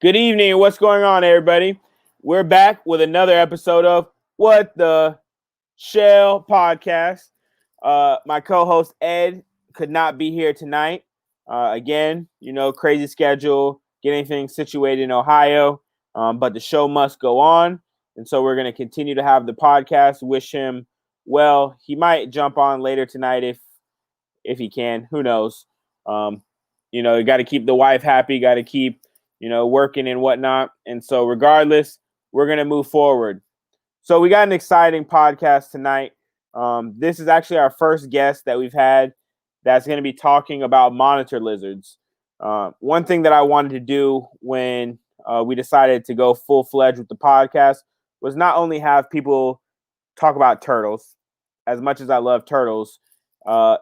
Good evening. What's going on, everybody? We're back with another episode of What the Shell podcast. My co-host Ed could not be here tonight. Again, crazy schedule, getting things situated in Ohio, but the show must go on, and so we're going to continue to have the podcast. Wish him well. He might jump on later tonight if he can. Who knows? You got to keep the wife happy. Got to keep working and whatnot. And so regardless, we're going to move forward. So we got an exciting podcast tonight. This is actually our first guest that we've had that's going to be talking about monitor lizards. One thing that I wanted to do when we decided to go full-fledged with the podcast was not only have people talk about turtles. As much as I love turtles,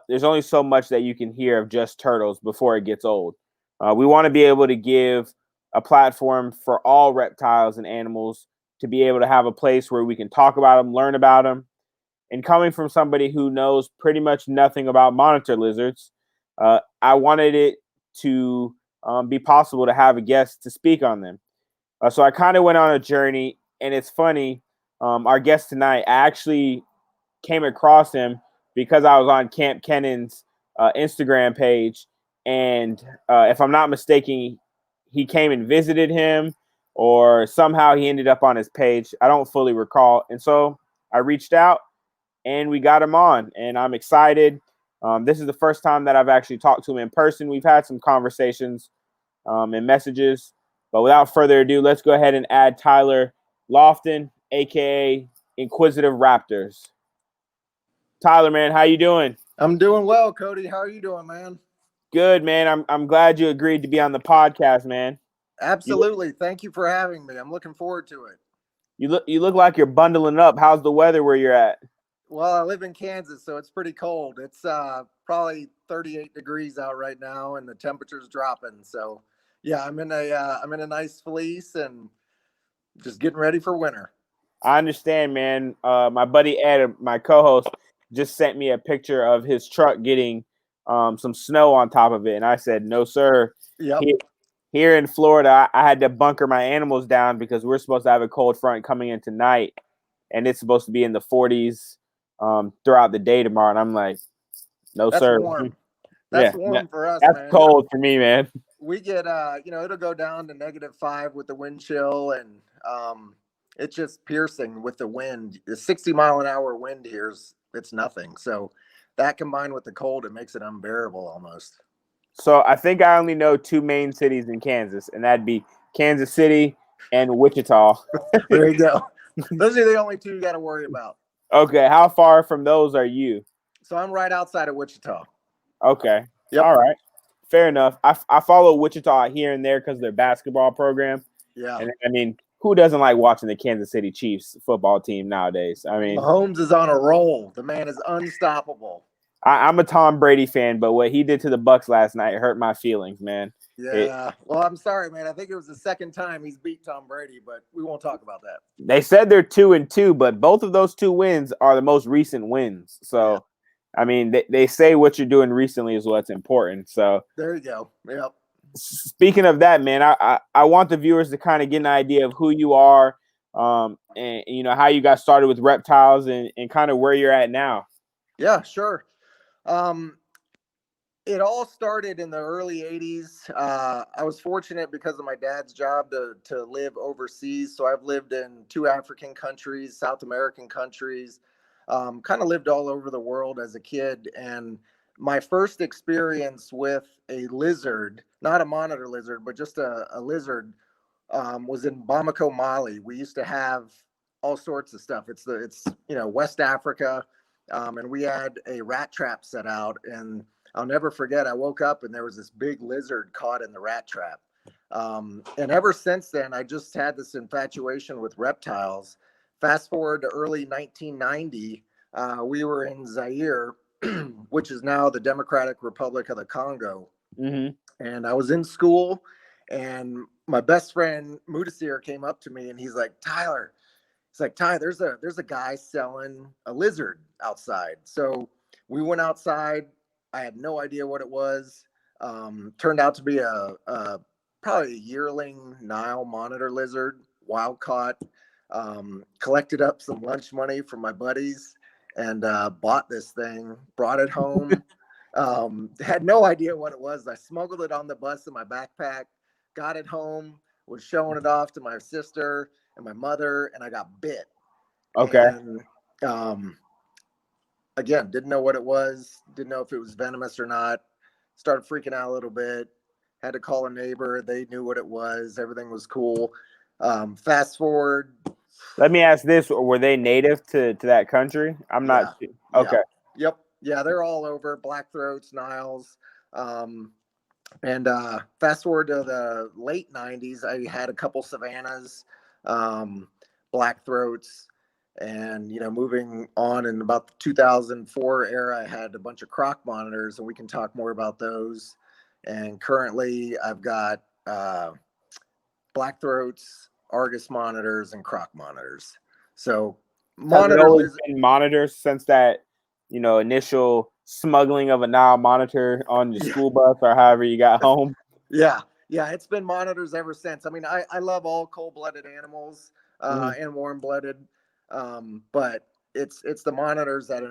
there's only so much that you can hear of just turtles before it gets old. We want to be able to give a platform for all reptiles and animals to be able to have a place where we can talk about them, learn about them. And coming from somebody who knows pretty much nothing about monitor lizards, I wanted it to be possible to have a guest to speak on them. So I kind of went on a journey, and it's funny. Our guest tonight, I actually came across him because I was on Camp Kennan's Instagram page. And if I'm not mistaken, he came and visited him, or somehow he ended up on his page. I don't fully recall. And so I reached out and we got him on, and I'm excited. This is the first time that I've actually talked to him in person. We've had some conversations and messages, but without further ado, let's go ahead and add Tyler Lofton, aka Inquisitive Raptors. Tyler, man, how you doing? I'm doing well, Cody. How are you doing, man? Good, man. I'm glad you agreed to be on the podcast, man. Absolutely. Thank you for having me. I'm looking forward to it. You look like you're bundling up. How's the weather where you're at? Well, I live in Kansas, so it's pretty cold. It's probably 38 degrees out right now, and the temperature's dropping. So, yeah, I'm in a nice fleece and just getting ready for winter. I understand, man. My buddy Ed, my co-host, just sent me a picture of his truck getting some snow on top of it, and I said, "No, sir." Yep. Here in Florida, I had to bunker my animals down because we're supposed to have a cold front coming in tonight, and it's supposed to be in the 40s throughout the day tomorrow. And I'm like, "No, That's sir." warm. That's warm for us, That's man. cold for me, man. We get it'll go down to -5 with the wind chill, and it's just piercing with the wind. The 60-mile-an-hour wind here it's nothing. So that combined with the cold, it makes it unbearable almost. So I think I only know two main cities in Kansas, and that'd be Kansas City and Wichita. There you go. Those are the only two you got to worry about. Okay, how far from those are you? So I'm right outside of Wichita. Okay, yep. All right, fair enough. I follow Wichita here and there because of their basketball program. Yeah, and I mean, who doesn't like watching the Kansas City Chiefs football team nowadays? I mean, Mahomes is on a roll. The man is unstoppable. I'm a Tom Brady fan, but what he did to the Bucs last night hurt my feelings, man. Yeah. Well, I'm sorry, man. I think it was the second time he's beat Tom Brady, but we won't talk about that. They said they're 2-2, but both of those two wins are the most recent wins. So, yeah. I mean, they say what you're doing recently is what's important. So there you go. Yep. Speaking of that, man, I want the viewers to kind of get an idea of who you are, and how you got started with reptiles and kind of where you're at now. Yeah, sure. It all started in the early 80s. I was fortunate because of my dad's job to live overseas. So I've lived in 2 African countries, South American countries, kind of lived all over the world as a kid. And my first experience with a lizard, not a monitor lizard, but just a lizard, was in Bamako, Mali. We used to have all sorts of stuff. It's West Africa. And we had a rat trap set out, and I'll never forget, I woke up and there was this big lizard caught in the rat trap. And ever since then, I just had this infatuation with reptiles. Fast forward to early 1990, we were in Zaire, which is now the Democratic Republic of the Congo. Mm-hmm. And I was in school, and my best friend Mudasir came up to me, and he's like, Tyler, there's a guy selling a lizard outside. So we went outside. I had no idea what it was. Turned out to be a probably a yearling Nile Monitor lizard, wild caught. Collected up some lunch money from my buddies and bought this thing, brought it home. Had no idea what it was. I smuggled it on the bus in my backpack, got it home, was showing it off to my sister and my mother, and I got bit. Okay. And again, didn't know what it was, didn't know if it was venomous or not. Started freaking out a little bit. Had to call a neighbor. They knew what it was. Everything was cool. Fast forward. Let me ask this: were they native to that country? I'm not. Yeah. Okay. Yep. Yeah, they're all over. Blackthroats, Niles. And fast forward to the late 90s, I had a couple Savannahs, Blackthroats, and moving on in about the 2004 era, I had a bunch of Croc Monitors, and we can talk more about those. And currently, I've got Blackthroats, Argus Monitors, and Croc Monitors. So Has it monitor always lizard. been monitors since that initial smuggling of a Nile Monitor on your school bus or however you got home? Yeah, it's been monitors ever since. I mean, I love all cold-blooded animals and warm-blooded, but it's the monitors that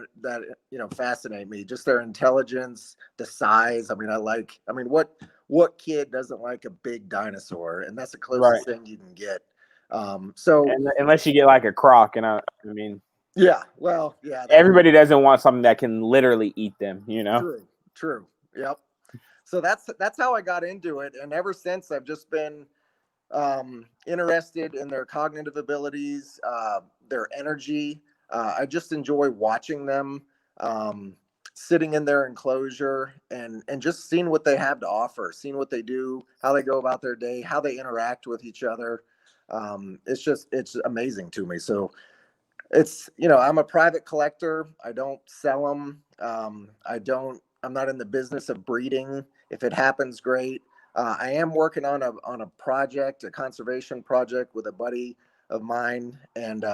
fascinate me. Just their intelligence, the size. I mean, what kid doesn't like a big dinosaur? And that's the closest thing you can get. So unless you get like a croc, and I mean, yeah, well, yeah, everybody doesn't want something that can literally eat them. True. Yep. So that's how I got into it, and ever since I've just been interested in their cognitive abilities, their energy. I just enjoy watching them, sitting in their enclosure and just seeing what they have to offer, seeing what they do, how they go about their day, how they interact with each other. It's amazing to me. So I'm a private collector. I don't sell them. I'm not in the business of breeding. If it happens, great. I am working on a project, a conservation project with a buddy of mine, and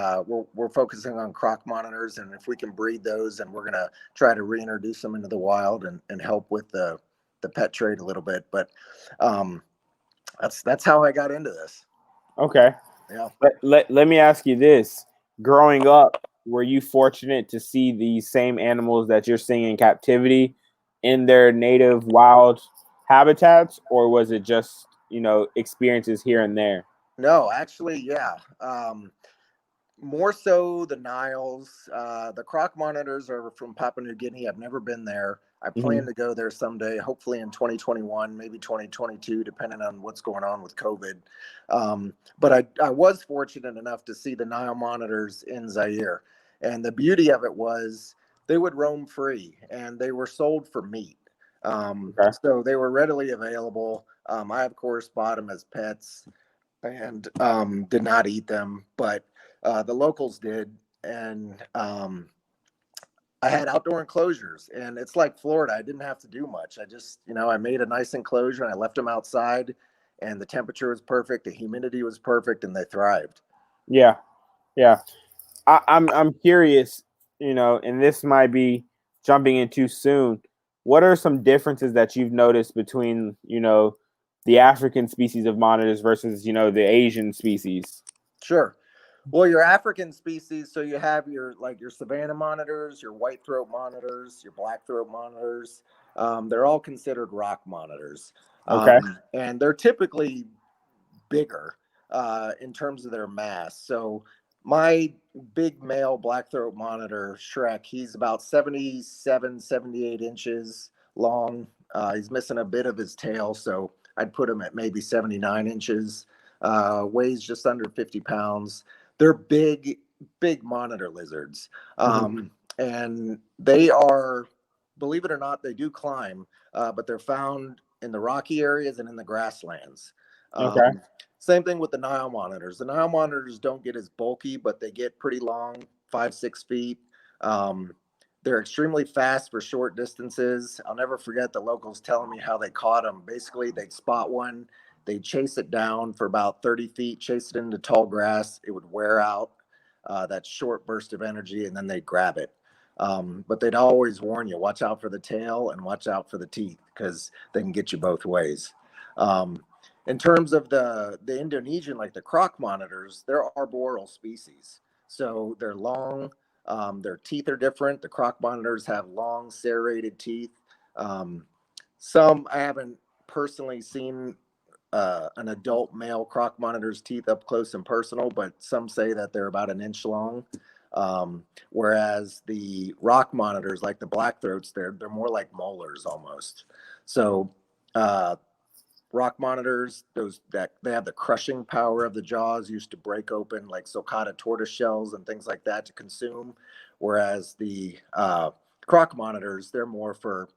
we're focusing on croc monitors. And if we can breed those, and we're gonna try to reintroduce them into the wild and help with the pet trade a little bit. But that's how I got into this. Okay. Yeah. Let me ask you this: growing up, were you fortunate to see these same animals that you're seeing in captivity in their native wild habitats, or was it just experiences here and there? No, actually, yeah. More so the Niles. The Croc Monitors are from Papua New Guinea. I've never been there. I plan to go there someday, hopefully in 2021, maybe 2022, depending on what's going on with COVID. But I was fortunate enough to see the Nile Monitors in Zaire. And the beauty of it was they would roam free, and they were sold for meat. So they were readily available. I, of course, bought them as pets and did not eat them, but the locals did. And I had outdoor enclosures, and it's like Florida. I didn't have to do much. I just, I made a nice enclosure and I left them outside, and the temperature was perfect. The humidity was perfect, and they thrived. Yeah. I'm curious, and this might be jumping in too soon. What are some differences that you've noticed between, the African species of monitors versus, the Asian species? Sure. Well, your African species, so you have your Savannah monitors, your white throat monitors, your black throat monitors. They're all considered rock monitors. Okay. And they're typically bigger in terms of their mass. So my big male black throat monitor, Shrek, he's about 77, 78 inches long. He's missing a bit of his tail, so I'd put him at maybe 79 inches. Weighs just under 50 pounds. They're big monitor lizards. And they are, believe it or not, they do climb, but they're found in the rocky areas and in the grasslands. Okay. Same thing with the Nile monitors. The Nile monitors don't get as bulky, but they get pretty long, 5-6 feet. They're extremely fast for short distances. I'll never forget the locals telling me how they caught them. Basically, they'd spot one, they'd chase it down for about 30 feet, chase it into tall grass. It would wear out that short burst of energy, and then they'd grab it. But they'd always warn you, watch out for the tail and watch out for the teeth, because they can get you both ways. In terms of the Indonesian, like the Croc Monitors, they're arboreal species. So they're long, their teeth are different. The Croc Monitors have long serrated teeth. Um, some I haven't personally seen an adult male Croc Monitor's teeth up close and personal, but some say that they're about an inch long. Whereas the rock monitors, like the black throats, they're more like molars almost. So rock monitors, those that they have the crushing power of the jaws used to break open like sulcata tortoise shells and things like that to consume. Whereas the croc monitors, they're more for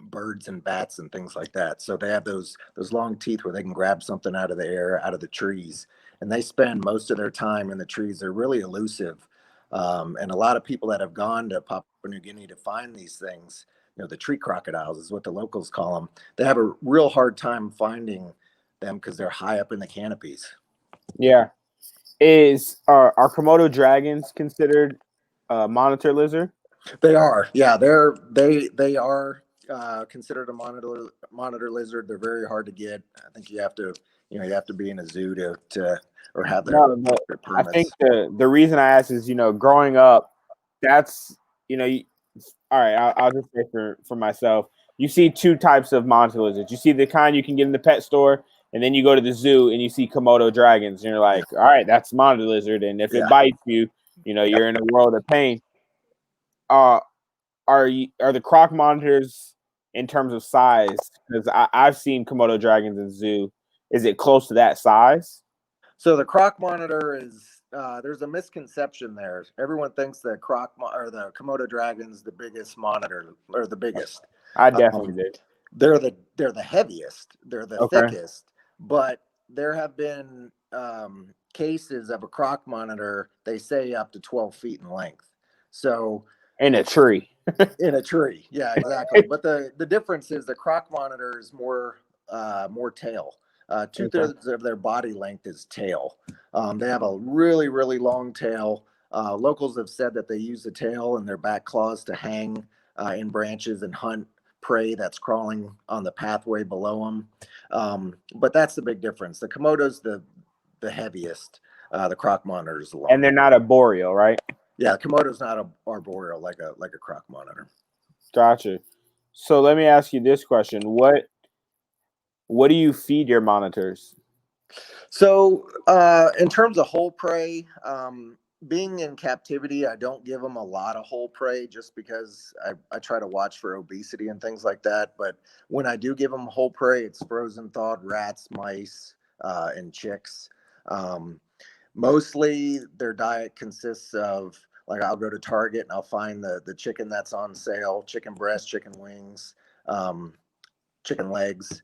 birds and bats and things like that. So they have those long teeth where they can grab something out of the air, out of the trees, and they spend most of their time in the trees. They're really elusive, and a lot of people that have gone to Papua New Guinea to find these things, the tree crocodiles is what the locals call them. They have a real hard time finding them because they're high up in the canopies. Yeah. Are Komodo dragons considered monitor lizard? They are, yeah. They are considered a monitor lizard. They're very hard to get. I think you have to be in a zoo to or have their I think permits. the reason I asked is growing up, that's all right. I'll just say for myself, you see two types of monitor lizards. You see the kind you can get in the pet store, and then you go to the zoo and you see Komodo dragons, and you're like, all right, that's monitor lizard, and if it bites you, you're in a world of pain. Are the Croc Monitors in terms of size? Because I've seen Komodo dragons in zoo. Is it close to that size? So the Croc Monitor is there's a misconception there. Everyone thinks that or the Komodo dragon's the biggest monitor or the biggest. I definitely did. They're the heaviest. They're the Okay. thickest. But there have been cases of a Croc Monitor. They say up to 12 feet in length. So in a tree. In a tree, yeah, exactly. But the difference is the Croc Monitor is more tail. Two-thirds of their body length is tail. They have a really, really long tail. Locals have said that they use the tail and their back claws to hang in branches and hunt prey that's crawling on the pathway below them. But that's the big difference. The Komodo's the heaviest. The Croc Monitor is the longest. And they're not arboreal, right? Yeah, Komodo's not arboreal like a Croc Monitor. Gotcha. So let me ask you this question: What do you feed your monitors? So, in terms of whole prey, being in captivity, I don't give them a lot of whole prey just because I try to watch for obesity and things like that. But when I do give them whole prey, it's frozen thawed rats, mice, and chicks. Mostly their diet consists of, like, I'll go to Target and I'll find the chicken that's on sale, chicken breast, chicken wings, chicken legs,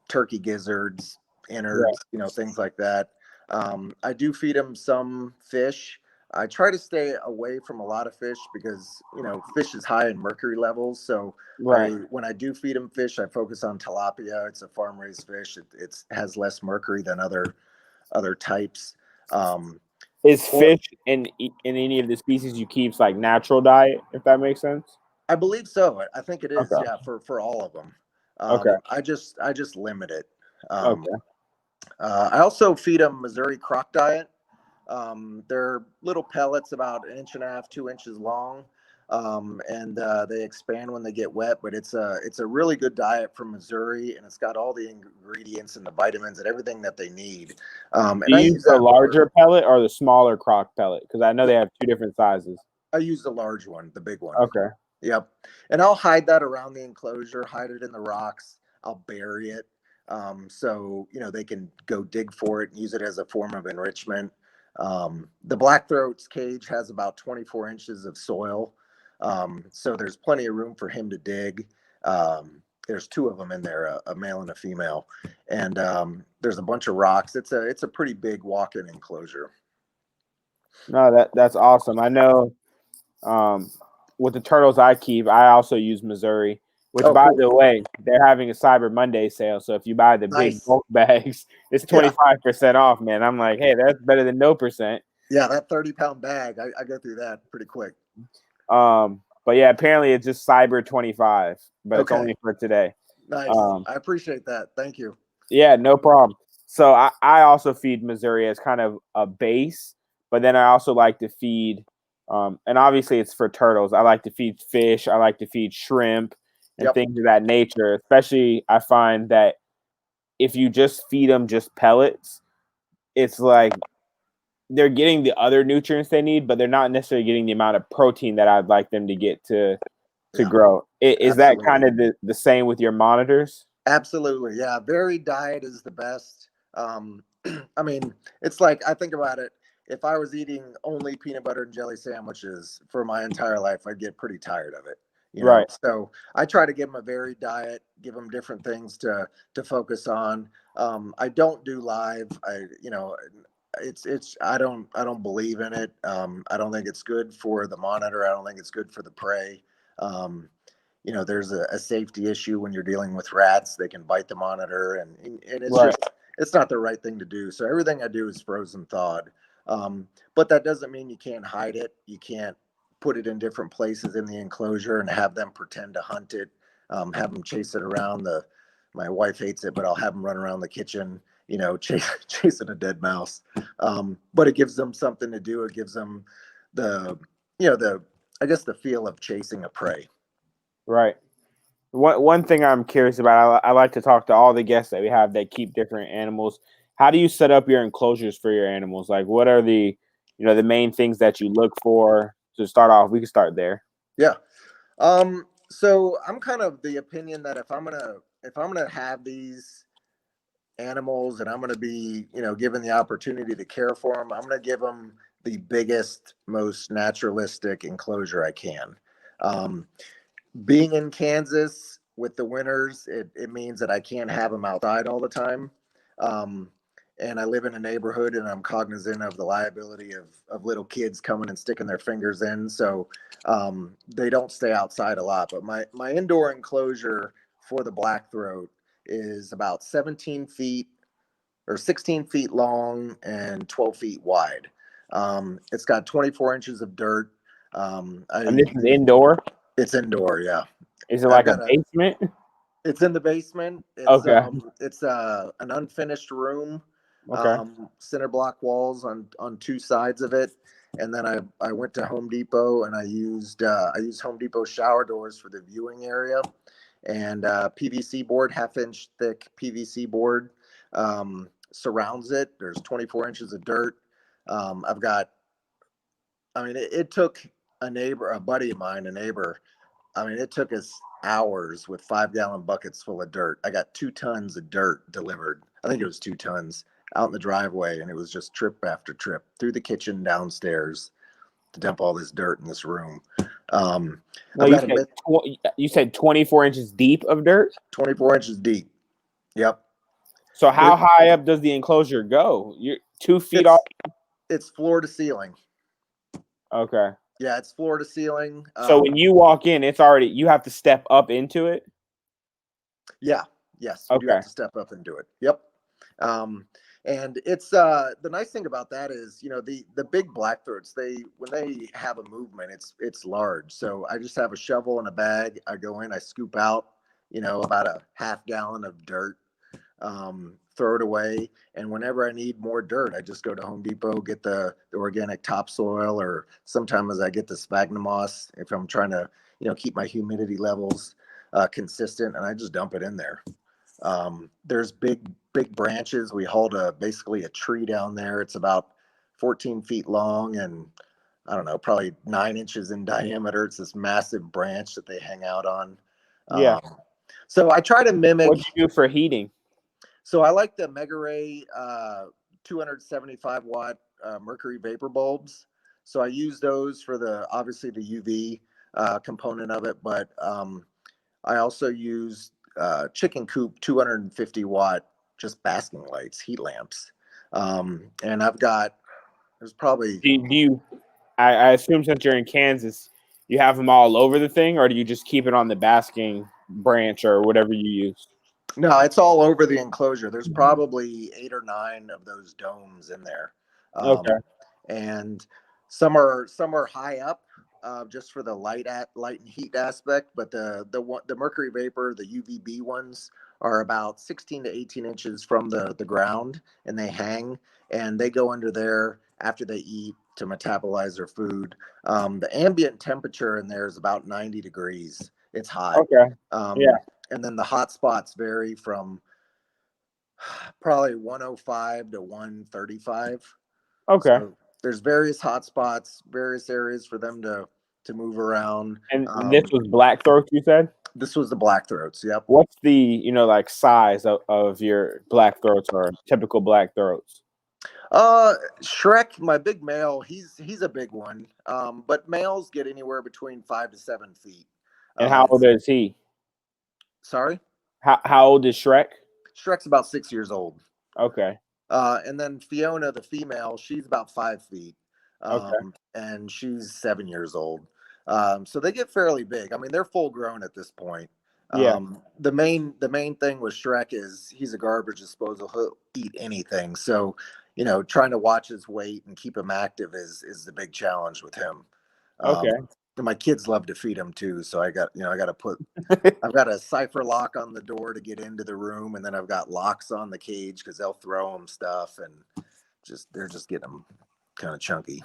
turkey gizzards, innards, things like that. I do feed them some fish. I try to stay away from a lot of fish because, fish is high in mercury levels. So when I do feed them fish, I focus on tilapia. It's a farm raised fish. It has less mercury than other types. Is fish in any of the species you keep like natural diet, if that makes sense? I believe so. I think it is. Okay. Yeah, for all of them. Okay. I just limit it. Okay. I also feed them Missouri Croc diet. They're little pellets about 1.5 to 2 inches long, and they expand when they get wet. But it's a really good diet from Missouri, and it's got all the ingredients and the vitamins and everything that they need. Do you use the larger pellet or the smaller Croc pellet? Because I know they have two different sizes. I use the large one, the big one. Okay. Yep. And I'll hide that around the enclosure, hide it in the rocks. I'll bury it. So, they can go dig for it and use it as a form of enrichment. The blackthroat's cage has about 24 inches of soil. So there's plenty of room for him to dig. There's two of them in there, a male and a female. And there's a bunch of rocks. It's a pretty big walk-in enclosure. No, that's awesome. I know with the turtles I keep, I also use Missouri, which, by the way, they're having a Cyber Monday sale. So if you buy the big bulk bags, it's 25% off, man. I'm like, hey, that's better than no percent. Yeah, that 30-pound bag, I go through that pretty quick. But yeah, apparently it's just Cyber 25, but it's only for today. Nice. I appreciate that. Thank you. Yeah, no problem. So I also feed Missouri as kind of a base, but then I also like to feed, and obviously it's for turtles. I like to feed fish. I like to feed shrimp and Yep. things of that nature. Especially, I find that if you just feed them just pellets, it's like they're getting the other nutrients they need, but they're not necessarily getting the amount of protein that I'd like them to get to Yeah, grow. Is that absolutely. kind of the same with your monitors? Absolutely. Yeah. Varied diet is the best. I mean, it's like, I think about it. If I was eating only peanut butter and jelly sandwiches for my entire life, I'd get pretty tired of it, you know? Right, So I try to give them a varied diet, give them different things to focus on. I don't do live. I don't believe in it. I don't think it's good for the monitor. I don't think it's good for the prey. Um, there's a safety issue when you're dealing with rats. They can bite the monitor, and it's right, just, it's not the right thing to do. So everything I do is frozen thawed. But that doesn't mean you can't hide it. You can't put it in different places in the enclosure and have them pretend to hunt it. Have them chase it around the. My wife hates it, but I'll have them run around the kitchen, chasing a dead mouse. But it gives them something to do. It gives them the, the, I guess, the feel of chasing a prey. right. One thing I'm curious about, I like to talk to all the guests that we have that keep different animals. How do you set up your enclosures for your animals? Like, what are the main things that you look for to start off? We can start there. Yeah. So I'm kind of the opinion that if I'm gonna have these animals and I'm gonna be, given the opportunity to care for them, I'm gonna give them the biggest, most naturalistic enclosure I can. Um, Being in Kansas with the winters, it means that I can't have them outside all the time. Um, and I live in a neighborhood and I'm cognizant of the liability of little kids coming and sticking their fingers in. So they don't stay outside a lot. But my indoor enclosure for the black throat is about 17 feet or 16 feet long and 12 feet wide. It's got 24 inches of dirt. And this is indoor. It's indoor, yeah. Is it I've like a got a. basement? It's in the basement. It's Okay. an unfinished room. Okay. Center block walls on two sides of it, and then I went to Home Depot and I used Home Depot shower doors for the viewing area, and PVC board, half-inch thick PVC board, surrounds it. There's 24 inches of dirt. I've got. I mean, it took a buddy of mine, a neighbor. I mean, it took us hours with 5-gallon buckets full of dirt. I got 2 tons of dirt delivered. I think it was 2 tons out in the driveway, and it was just trip after trip through the kitchen downstairs to dump all this dirt in this room. Um, No, I've got a you said 24 inches deep of dirt. 24 inches deep. Yep. So how There, high up does the enclosure go? You're 2 feet off. it's it's floor to ceiling. Okay. Yeah, it's floor to ceiling. So when you walk in, you have to step up into it. Yeah, yes, you do Okay. have to step up and do it. Yep. Um, and it's the nice thing about that is, the big blackthroats, they when they have a movement, it's large. So I just have a shovel and a bag. I go in, I scoop out, about a half gallon of dirt, throw it away. And whenever I need more dirt, I just go to Home Depot, get the organic topsoil, or sometimes I get the sphagnum moss if I'm trying to, keep my humidity levels consistent, and I just dump it in there. There's big branches. We hauled basically a tree down there. It's about 14 feet long and I don't know, probably 9 inches in diameter. It's this massive branch that they hang out on. Yeah. Um, so I try to mimic. What'd you do for heating? So I like the Mega Ray 275 watt mercury vapor bulbs. So I use those for obviously the UV component of it, but I also use chicken coop 250 watt just basking lights, heat lamps. And there's probably. Do you I assume since you're in Kansas, you have them all over the thing, or do you just keep it on the basking branch or whatever you use? No, it's all over the enclosure. There's probably 8 or 9 of those domes in there. Okay. And some are high up, just for the light and heat aspect, but the mercury vapor, the UVB ones are about 16 to 18 inches from the ground, and they hang, and they go under there after they eat to metabolize their food. The ambient temperature in there is about 90 degrees. It's hot. Okay. Yeah. And then the hot spots vary from probably 105 to 135. Okay. So there's various hot spots, various areas for them to move around. And this was black throats, you said? This was the black throats. Yep. What's the, like size of your black throats or typical black throats? Shrek, my big male, he's a big one. But males get anywhere between 5 to 7 feet. And how old is he? Sorry? How old is Shrek? Shrek's about 6 years old. Okay. And then Fiona, the female, she's about 5 feet. Okay. And she's 7 years old. So they get fairly big. I mean, they're full grown at this point. Yeah. The main thing with Shrek is he's a garbage disposal. He'll eat anything. So, trying to watch his weight and keep him active is the big challenge with him. Okay. And my kids love to feed him too. So I've got a cipher lock on the door to get into the room. And then I've got locks on the cage because they'll throw him stuff, and they're just getting them kind of chunky.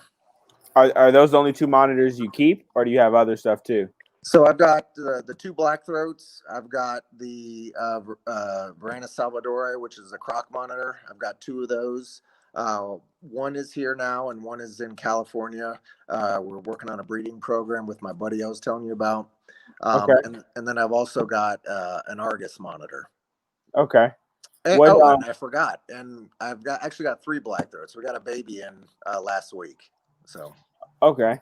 Are those the only two monitors you keep, or do you have other stuff too? So I've got the two black throats. I've got the Verena Salvadore, which is a Croc Monitor. I've got two of those. One is here now, and one is in California. We're working on a breeding program with my buddy I was telling you about. Okay. And then I've also got an Argus monitor. Okay. And I forgot. And I've actually got three black throats. We got a baby in last week. So. Okay.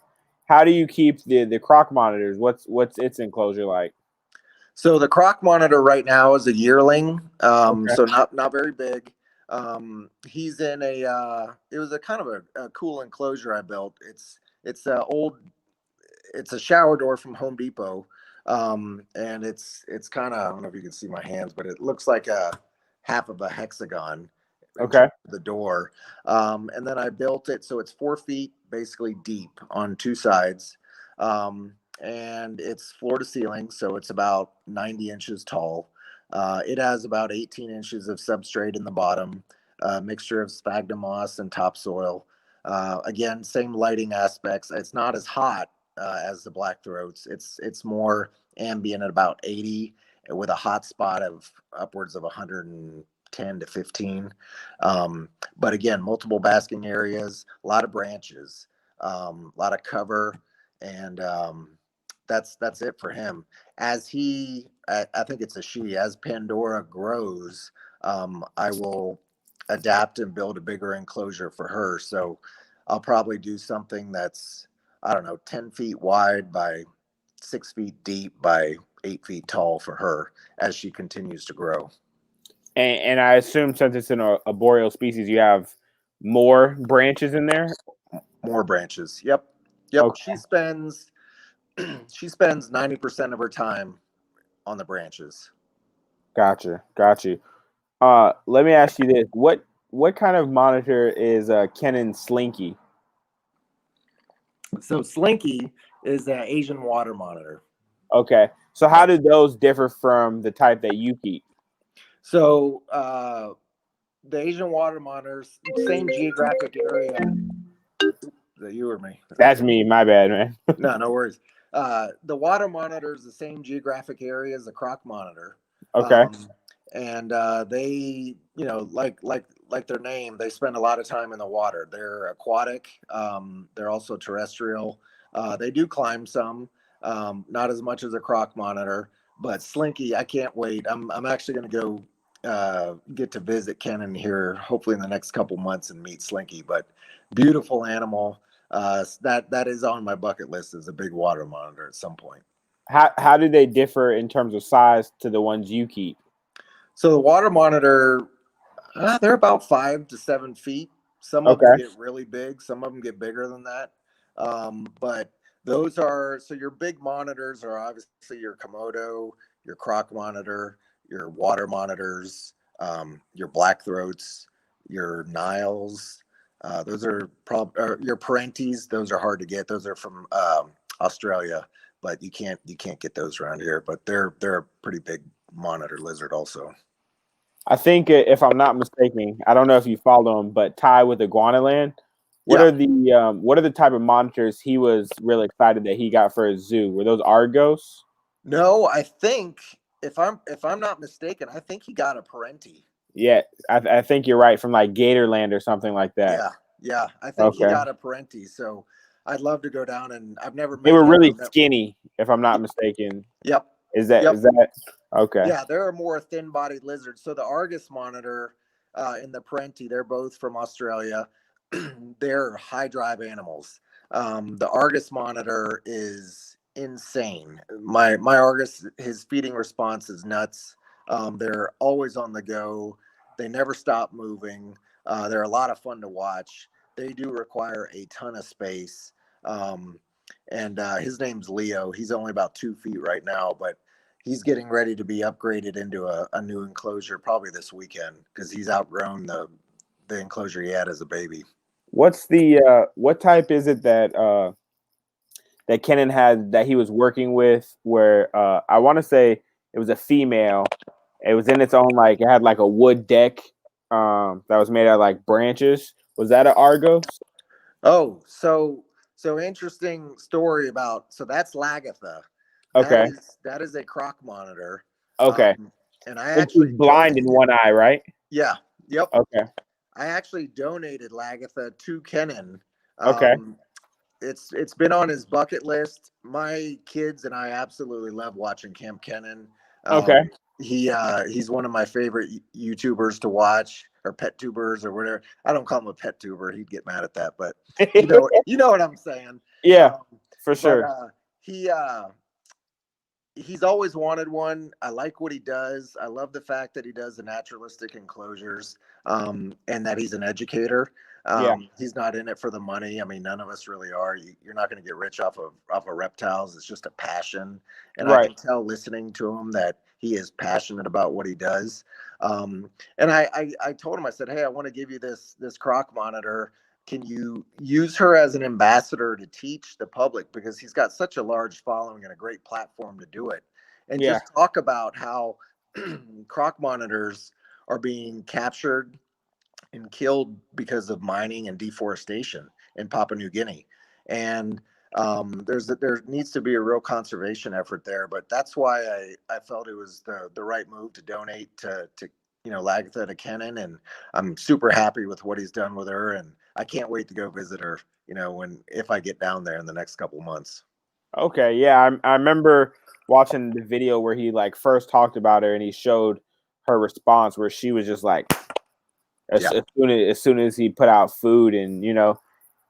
How do you keep the Croc monitors? What's its enclosure like? So the Croc Monitor right now is a yearling. Okay. So not very big. He's in it was a kind of a cool enclosure I built. It's a shower door from Home Depot. And it's kind of, I don't know if you can see my hands, but it looks like a half of a hexagon. Okay. The door. And then I built it so it's 4 feet basically deep on two sides. And it's floor to ceiling, so it's about 90 inches tall. It has about 18 inches of substrate in the bottom, a mixture of sphagnum moss and topsoil. Again, same lighting aspects. It's not as hot as the black throats. It's more ambient at about 80 with a hot spot of upwards of 110 to 15. But again, multiple basking areas, a lot of branches, a lot of cover, and that's it for him. I think it's a she. As Pandora grows, I will adapt and build a bigger enclosure for her. So I'll probably do something that's, I don't know, 10 feet wide by 6 feet deep by 8 feet tall for her as she continues to grow. And I assume since it's an arboreal species, you have more branches in there. More branches. Yep. Okay. She spends 90% of her time on the branches. Gotcha. Let me ask you this: what kind of monitor is Canon Slinky? So Slinky is an Asian water monitor. Okay. So how do those differ from the type that you keep? So the Asian water monitors, same geographic area. Is that you or me? That's me. My bad, man. No worries. The water monitor is the same geographic area as the Croc Monitor. Okay. And they, like their name, they spend a lot of time in the water. They're aquatic. They're also terrestrial. They do climb some, not as much as a Croc Monitor, but Slinky, I can't wait. I'm actually going to go get to visit Kenan here, hopefully in the next couple months, and meet Slinky. But beautiful animal. That is on my bucket list as a big water monitor at some point. How do they differ in terms of size to the ones you keep? So the water monitor, they're about 5 to 7 feet. Some of them get really big. Some of them get bigger than that. But those are, so your big monitors are obviously your Komodo, your Croc Monitor, your water monitors, your black throats, your Niles. Those are probably your Parentes. Those are hard to get. Those are from Australia, but you can't get those around here. But they're a pretty big monitor lizard also. I think if I'm not mistaken, I don't know if you follow him, but Ty with Iguanaland. Yeah. What are the type of monitors he was really excited that he got for his zoo? Were those Argos? No, I think if I'm not mistaken, I think he got a Parenti. Yeah, I think you're right, from like Gatorland or something like that. Yeah, I think he Okay. got a Parenti. So I'd love to go down, and I've never They met were him. really skinny, if I'm not mistaken. Yep. Is that Yep. okay? Yeah, they're a more thin-bodied lizard. So the Argus monitor and the Parenti, they're both from Australia. They're high drive animals. The Argus monitor is insane. My Argus, his feeding response is nuts. They're always on the go. They never stop moving. They're a lot of fun to watch. They do require a ton of space. And his name's Leo. He's only about 2 feet right now, but he's getting ready to be upgraded into a new enclosure probably this weekend because he's outgrown the enclosure he had as a baby. What's the what type is it that Kenan had that he was working with? Where I want to say it was a female. It was in its own, like, it had like a wood deck that was made out of like branches. Was that an Argos? Oh, so interesting story about, so that's Lagatha. Okay. That is a Croc Monitor. Okay. And I And she's actually blind in one eye, right? Yeah. Yep. Okay. I actually donated Lagatha to Kenan. Okay. It's been on his bucket list. My kids and I absolutely love watching Camp Kenan. Okay. He's one of my favorite YouTubers to watch, or pet tubers, or whatever. I don't call him a pet tuber. He'd get mad at that, but you know what I'm saying. Yeah, for sure. But he's always wanted one. I like what he does. I love the fact that he does the naturalistic enclosures, and that he's an educator. Yeah. He's not in it for the money. I mean, none of us really are. You're not going to get rich off of reptiles. It's just a passion, and I can tell listening to him that he is passionate about what he does. And I told him, I said, hey, I want to give you this Croc Monitor. Can you use her as an ambassador to teach the public, because he's got such a large following and a great platform to do it, and just talk about how Croc monitors are being captured and killed because of mining and deforestation in Papua New Guinea. And there needs to be a real conservation effort there, but that's why I felt it was the right move to donate to Lagatha to Kenan, and I'm super happy with what he's done with her, and I can't wait to go visit her, if I get down there in the next couple months. Okay, yeah, I remember watching the video where he like first talked about her, and he showed her response where she was just like, as soon as he put out food, and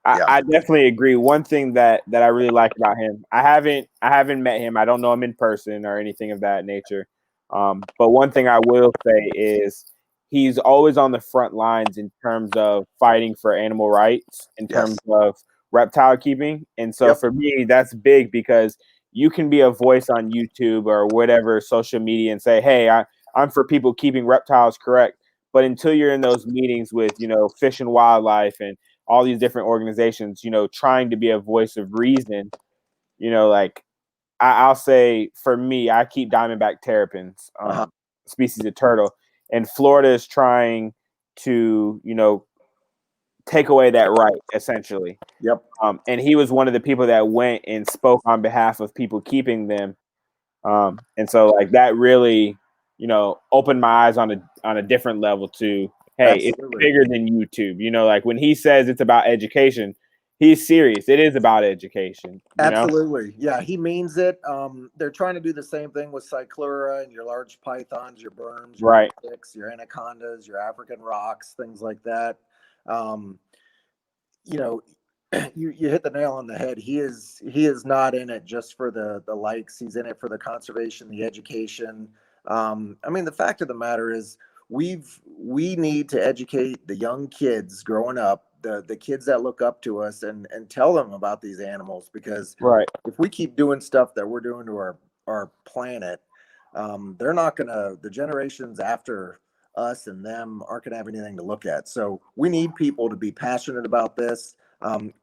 I definitely agree. One thing that I really like about him, I haven't met him. I don't know him in person or anything of that nature. But one thing I will say is he's always on the front lines in terms of fighting for animal rights, in terms of reptile keeping. And so for me, that's big, because you can be a voice on YouTube or whatever social media and say, hey, I'm for people keeping reptiles correct. But until you're in those meetings with, Fish and Wildlife and all these different organizations, trying to be a voice of reason, like I'll say for me, I keep diamondback terrapins, species of turtle, and Florida is trying to, take away that right, essentially. And he was one of the people that went and spoke on behalf of people keeping them. And so like that really, opened my eyes on a different level to, hey, it's bigger than YouTube. Like when he says it's about education, he's serious. It is about education. Absolutely. Yeah, he means it. They're trying to do the same thing with Cyclura and your large pythons, your berms, your sticks, your anacondas, your African rocks, things like that. You hit the nail on the head. He is not in it just for the likes. He's in it for the conservation, the education. I mean, the fact of the matter is we need to educate the young kids growing up, the kids that look up to us, and tell them about these animals, because if we keep doing stuff that we're doing to our planet, they're not gonna, the generations after us and them aren't gonna have anything to look at. So we need people to be passionate about this. I'm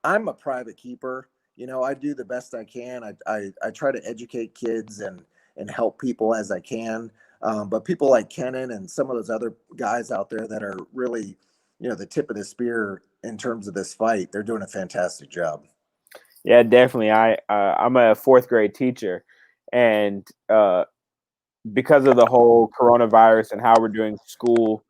a private keeper. I do the best I can. I try to educate kids and help people as I can. But people like Kenan and some of those other guys out there that are really, the tip of the spear in terms of this fight, they're doing a fantastic job. Yeah, definitely. I'm a fourth grade teacher, and because of the whole coronavirus and how we're doing school,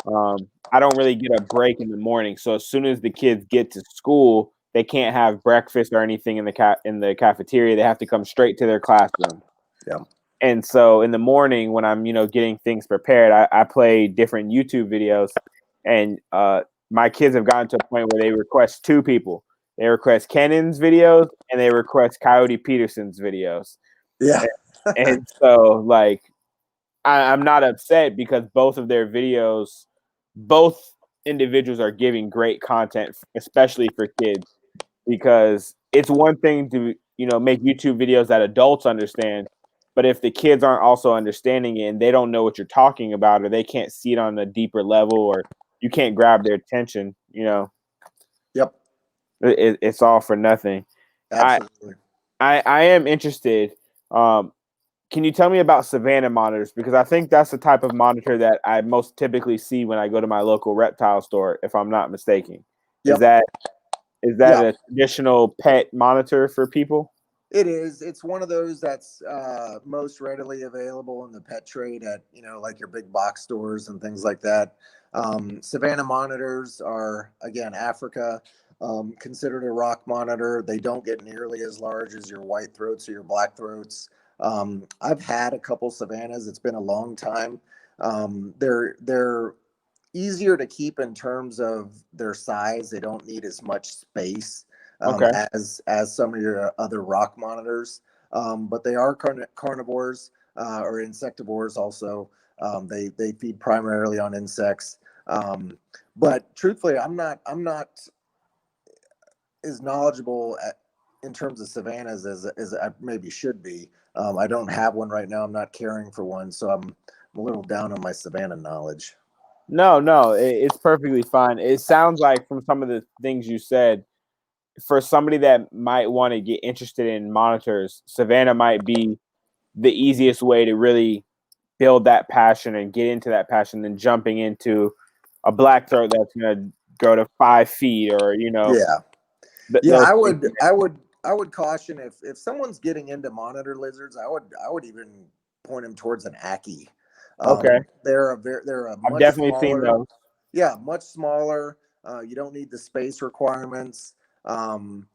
I don't really get a break in the morning. So as soon as the kids get to school, they can't have breakfast or anything in the cafeteria. They have to come straight to their classroom. Yeah. And so in the morning when I'm, getting things prepared, I play different YouTube videos, and my kids have gotten to a point where they request two people. They request Kenan's videos and they request Coyote Peterson's videos. Yeah. And so like I'm not upset because both of their videos, both individuals are giving great content, especially for kids, because it's one thing to, make YouTube videos that adults understand, but if the kids aren't also understanding it and they don't know what you're talking about, or they can't see it on a deeper level, or you can't grab their attention, Yep. it's all for nothing. Absolutely. I am interested. Can you tell me about Savannah monitors? Because I think that's the type of monitor that I most typically see when I go to my local reptile store, if I'm not mistaken. Is Yep. that is that Yeah. a traditional pet monitor for people? It is. It's one of those that's most readily available in the pet trade at, like your big box stores and things like that. Savannah monitors are, again, Africa, considered a rock monitor. They don't get nearly as large as your white throats or your black throats. I've had a couple Savannahs. It's been a long time. They're easier to keep in terms of their size. They don't need as much space Okay. as some of your other rock monitors. But they are carnivores or insectivores also. They feed primarily on insects. But truthfully, I'm not as knowledgeable in terms of savannas as I maybe should be. I don't have one right now. I'm not caring for one, so I'm a little down on my savanna knowledge. No, it's perfectly fine. It sounds like from some of the things you said, for somebody that might want to get interested in monitors, Savannah might be the easiest way to really build that passion and get into that passion than jumping into a black throat that's going to go to 5 feet, or Yeah. Yeah, those I things. would, I would, I would caution if someone's getting into monitor lizards, I would even point them towards an Aki. Okay, They're a I've much definitely seen smaller, those. yeah, much smaller. You don't need the space requirements. Um,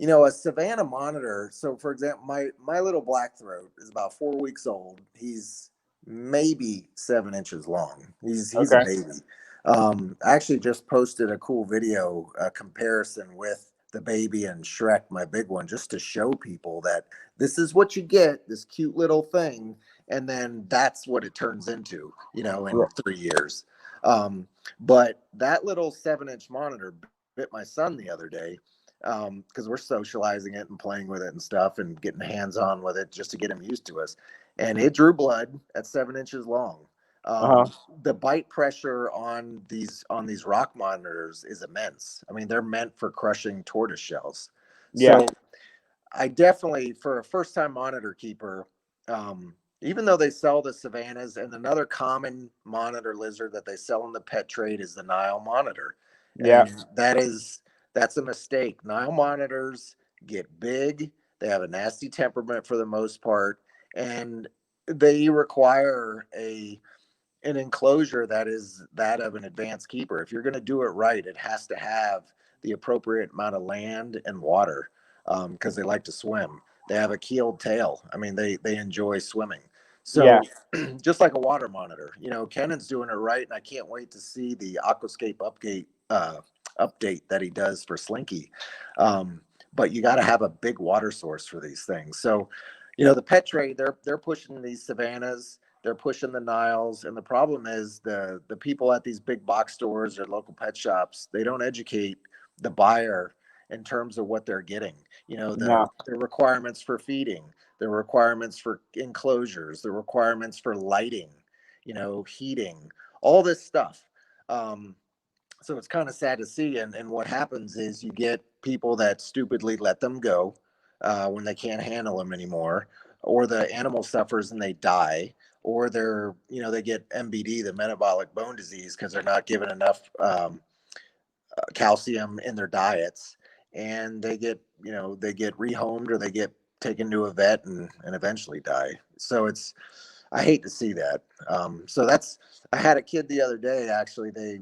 a Savannah monitor. So, for example, my little black throat is about 4 weeks old. He's maybe 7 inches long. He's a Okay, baby. I actually just posted a cool video comparison with the baby and Shrek, my big one, just to show people that this is what you get, this cute little thing, and then that's what it turns into, in 3 years. But that little 7-inch monitor bit my son the other day because we're socializing it and playing with it and stuff and getting hands on with it just to get him used to us. And it drew blood at 7 inches long. uh huh, The bite pressure on these rock monitors is immense. I mean, they're meant for crushing tortoise shells. yeah, So I definitely, for a first time monitor keeper, even though they sell the Savannahs, and another common monitor lizard that they sell in the pet trade is the Nile Monitor. yeah, And that's a mistake. Nile monitors get big, they have a nasty temperament for the most part, and they require an enclosure that is that of an advanced keeper. If you're going to do it right, it has to have the appropriate amount of land and water because they like to swim. They have a keeled tail. I mean, they enjoy swimming. yeah, So just like a water monitor, Kenan's doing it right, and I can't wait to see the Aquascape update that he does for Slinky. But you got to have a big water source for these things. So, the pet trade, they're pushing these savannas, they're pushing the Niles, and the problem is the people at these big box stores or local pet shops, they don't educate the buyer in terms of what they're getting. no, The requirements for feeding, the requirements for enclosures, the requirements for lighting, heating, all this stuff. So it's kind of sad to see. And what happens is you get people that stupidly let them go when they can't handle them anymore. or the animal suffers and they die, or they're, they get MBD, the metabolic bone disease, because they're not given enough calcium in their diets, and they get rehomed or they get taken to a vet and eventually die. So I hate to see that. I had a kid the other day, actually. They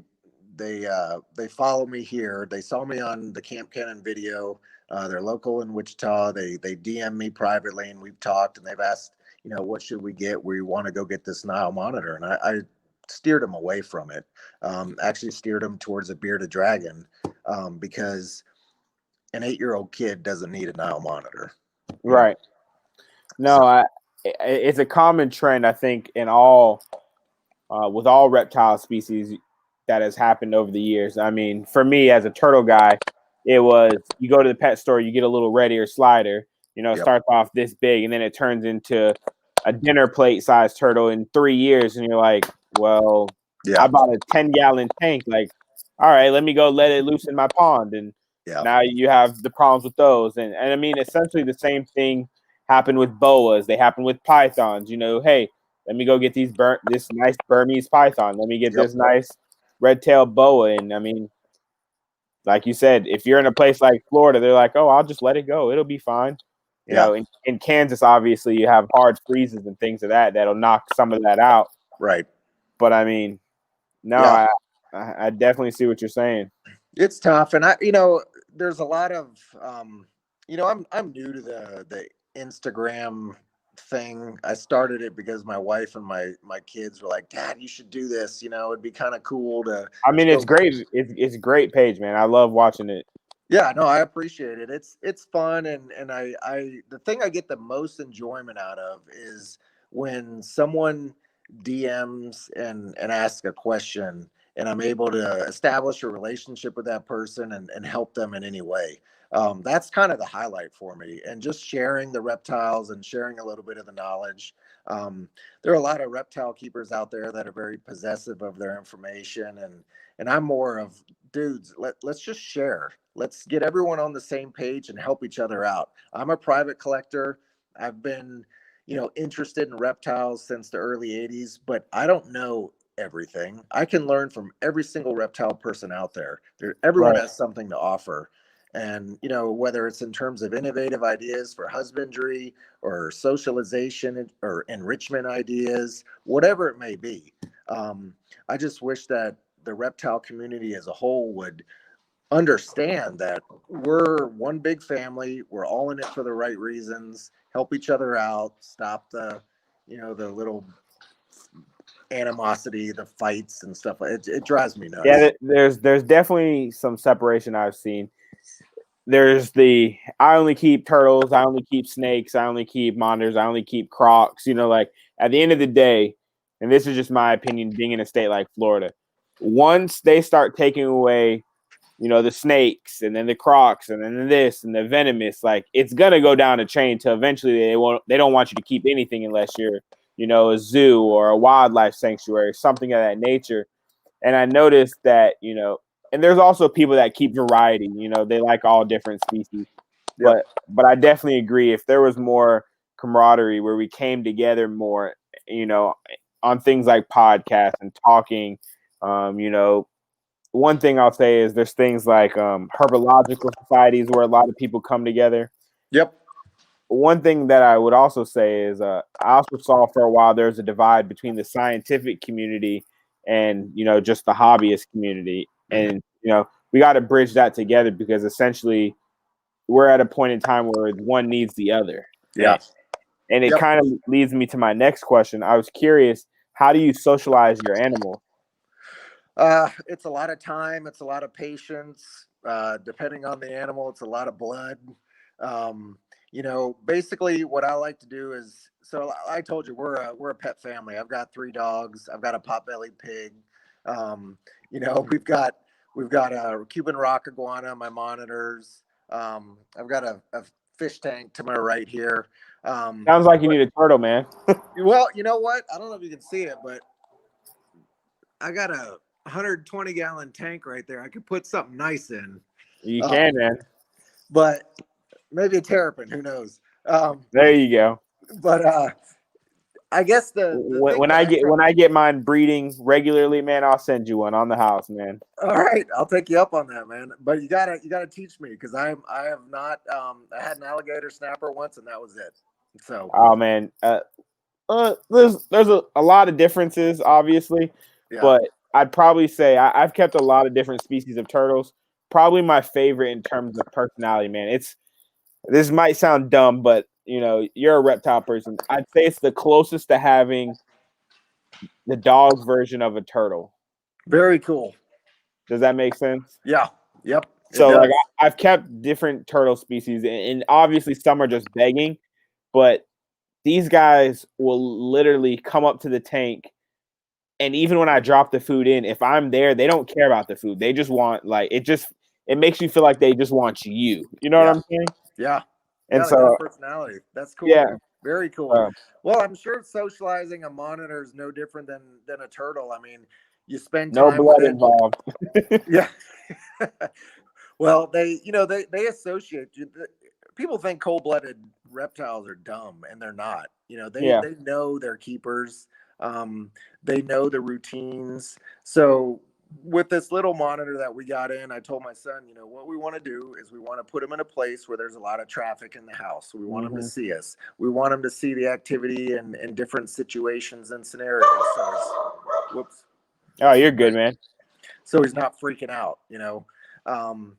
follow me here. They saw me on the Camp Cannon video. They're local in Wichita. They DM me privately, and we've talked, and they've asked, what should we get? We want to go get this Nile Monitor. And I steered them away from it. Actually steered them towards a bearded dragon, because an 8-year-old kid doesn't need a Nile Monitor. Right. No, it's a common trend, I think, in with all reptile species that has happened over the years. I mean, for me as a turtle guy, it was you go to the pet store, you get a little red ear slider, Yep. Starts off this big, and then it turns into a dinner plate sized turtle in 3 years, and you're like, well, Yeah. I bought a 10-gallon tank. Like, all right, let me go let it loose in my pond, and now you have the problems with those. And I mean, essentially the same thing happened with boas. They happen with pythons. Hey, let me go get this nice Burmese python. Let me get this nice red-tailed boa. And I mean, like you said, if you're in a place like Florida, they're like, oh, I'll just let it go. It'll be fine. In Kansas, obviously, you have hard freezes and things of that'll knock some of that out. Right. But I mean, no, I definitely see what you're saying. It's tough. And there's a lot of, I'm new to the Instagram thing. I started it because my wife and my kids were like, Dad, you should do this. It'd be kind of cool to. I mean, it's great. It's a great page, man. I love watching it. Yeah, no, I appreciate it. It's fun, and the thing I get the most enjoyment out of is when someone DMs and asks a question, and I'm able to establish a relationship with that person and help them in any way. That's kind of the highlight for me, and just sharing the reptiles and sharing a little bit of the knowledge. There are a lot of reptile keepers out there that are very possessive of their information, and I'm more of, dudes, let's just share. Let's get everyone on the same page and help each other out. I'm a private collector. I've been, interested in reptiles since the early 80s, but I don't know everything. I can learn from every single reptile person out there. Everyone has something to offer. And, whether it's in terms of innovative ideas for husbandry or socialization or enrichment ideas, whatever it may be. I just wish that the reptile community as a whole would understand that we're one big family. We're all in it for the right reasons. Help each other out. Stop the little animosity, the fights and stuff. It drives me nuts. Yeah, there's definitely some separation I've seen. There's I only keep turtles, I only keep snakes, I only keep monitors, I only keep crocs. Like at the end of the day, and this is just my opinion, being in a state like Florida, once they start taking away, the snakes and then the crocs and then this and the venomous, like it's gonna go down a chain to eventually they don't want you to keep anything unless you're, a zoo or a wildlife sanctuary, something of that nature. And I noticed that, and there's also people that keep variety, they like all different species. But I definitely agree, if there was more camaraderie where we came together more, on things like podcasts and talking, one thing I'll say is there's things like herbological societies where a lot of people come together. Yep. One thing that I would also say is I also saw for a while there's a divide between the scientific community and, just the hobbyist community. And, we got to bridge that together, because essentially we're at a point in time where one needs the other. Yeah. And it kind of leads me to my next question. I was curious, how do you socialize your animal? It's a lot of time. It's a lot of patience. Depending on the animal, it's a lot of blood. Basically what I like to do is, so I told you we're a pet family. I've got 3 dogs. I've got a pot-bellied pig. We've got a Cuban rock iguana, my monitors. I've got a fish tank to my right here. Sounds like you need a turtle, man. Well, you know what? I don't know if you can see it, but I got a 120-gallon tank right there. I could put something nice in. You can, man. But maybe a terrapin, who knows? There you go. But I guess the thing When that I try. when I get mine breeding regularly, man, I'll send you one on the house, man. All right, I'll take you up on that, man. But you gotta teach me because I have not. I had an alligator snapper once, and that was it. So Oh man, there's a lot of differences, obviously, yeah, but I'd probably say I've kept a lot of different species of turtles. Probably my favorite in terms of personality, man. This might sound dumb, but you know, you're a reptile person. I'd say it's the closest to having the dog version of a turtle. very cool. Does that make sense? Yeah, yep, it So like does. I've kept different turtle species, and obviously some are just begging, but these guys will literally come up to the tank, and even when I drop the food in, if I'm there, they don't care about the food. They just want like it makes you feel like they just want you. You know what Yeah, I'm saying? yeah, And yeah. They got a so personality. That's yeah, cool. Very cool. uh, Well, I'm sure socializing a monitor is no different than a turtle. I mean, you spend no time with blood it. involved. Yeah. Well, they associate you. People think cold-blooded reptiles are dumb, and they're not. Yeah, They know their keepers. Um, they know the routines. So with this little monitor that we got in, I told my son, what we want to do is we want to put him in a place where there's a lot of traffic in the house. We want him to hmm see us. We want him to see the activity in different situations and scenarios. Whoops. Oh, you're good, Sorry. man. So he's not freaking out. Um,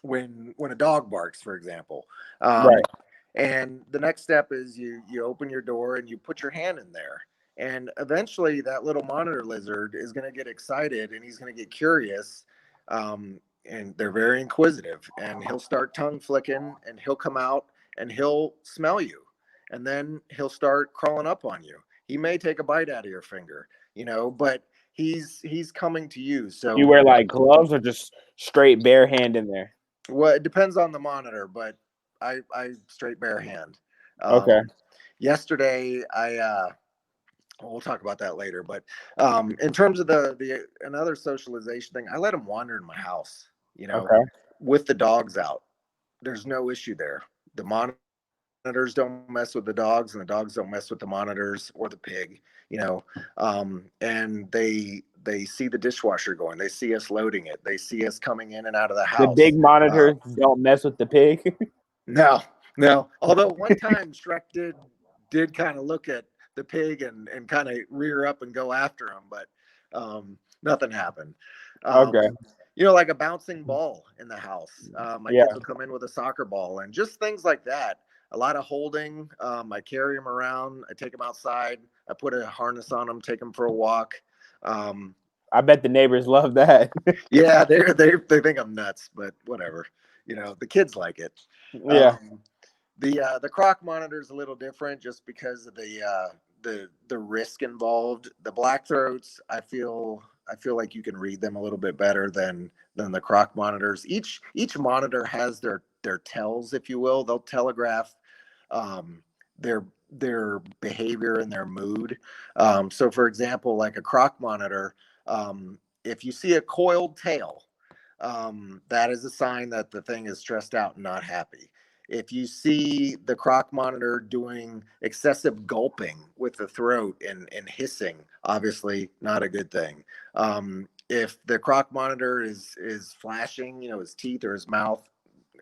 when a dog barks, for example. Right. And the next step is you open your door and you put your hand in there. And eventually that little monitor lizard is going to get excited and he's going to get curious. And they're very inquisitive and he'll start tongue flicking and he'll come out and he'll smell you. And then he'll start crawling up on you. He may take a bite out of your finger, but he's coming to you. You So wear like gloves or just straight bare hand in there? well, it depends on the monitor, but I straight bare hand. Okay. Yesterday, we'll talk about that later. But in terms of the another socialization thing, I let them wander in my house. Okay. With the dogs out, there's no issue there. The monitors don't mess with the dogs, and the dogs don't mess with the monitors or the pig. And they see the dishwasher going. They see us loading it. They see us coming in and out of the The big house. monitors don't mess with the pig. No, no. Although one time Shrek did kind of look at the pig and kind of rear up and go after him, but nothing happened. Okay. Like a bouncing ball in the house. My Yeah. kids will come in with a soccer ball and just things like that. A lot of holding. I carry them around. I take them outside. I put a harness on them. Take them for a walk. Um, I bet the neighbors love that. yeah, they think I'm nuts, but whatever. The kids like it. Yeah. Um, the Croc Monitor is a little different just because of the risk involved. The black throats, I feel like you can read them a little bit better than the Croc Monitors. Each monitor has their tells, if you will. They'll telegraph um, their behavior and their mood. So, for example, like a Croc Monitor, if you see a coiled tail, that is a sign that the thing is stressed out and not happy. If you see the Croc Monitor doing excessive gulping with the throat and hissing, obviously not a good thing. If the Croc Monitor is flashing, his teeth or his mouth,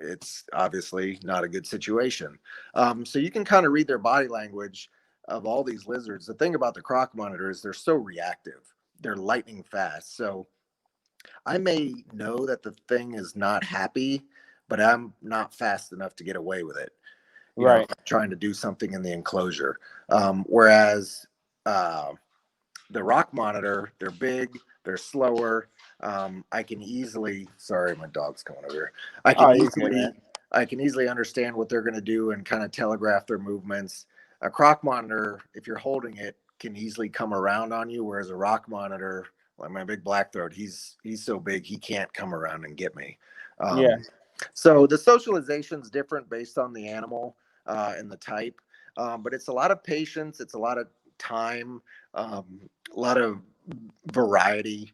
it's obviously not a good situation. So you can kind of read their body language of all these lizards. The thing about the Croc Monitor is they're so reactive. They're lightning fast. So I may know that the thing is not happy, but I'm not fast enough to get away with it. If Right. I'm trying to do something in the enclosure. Whereas uh, the Rock Monitor, they're big, they're slower. I can easily, sorry, my dog's coming over here. I can Oh, you're good, man. easily, I can easily understand what they're going to do and kind of telegraph their movements. A Croc Monitor, if you're holding it, can easily come around on you, whereas a Rock Monitor, like my big black throat, he's so big he can't come around and get me. Yeah. So the socialization is different based on the animal and the type, but it's a lot of patience, it's a lot of time, a lot of variety,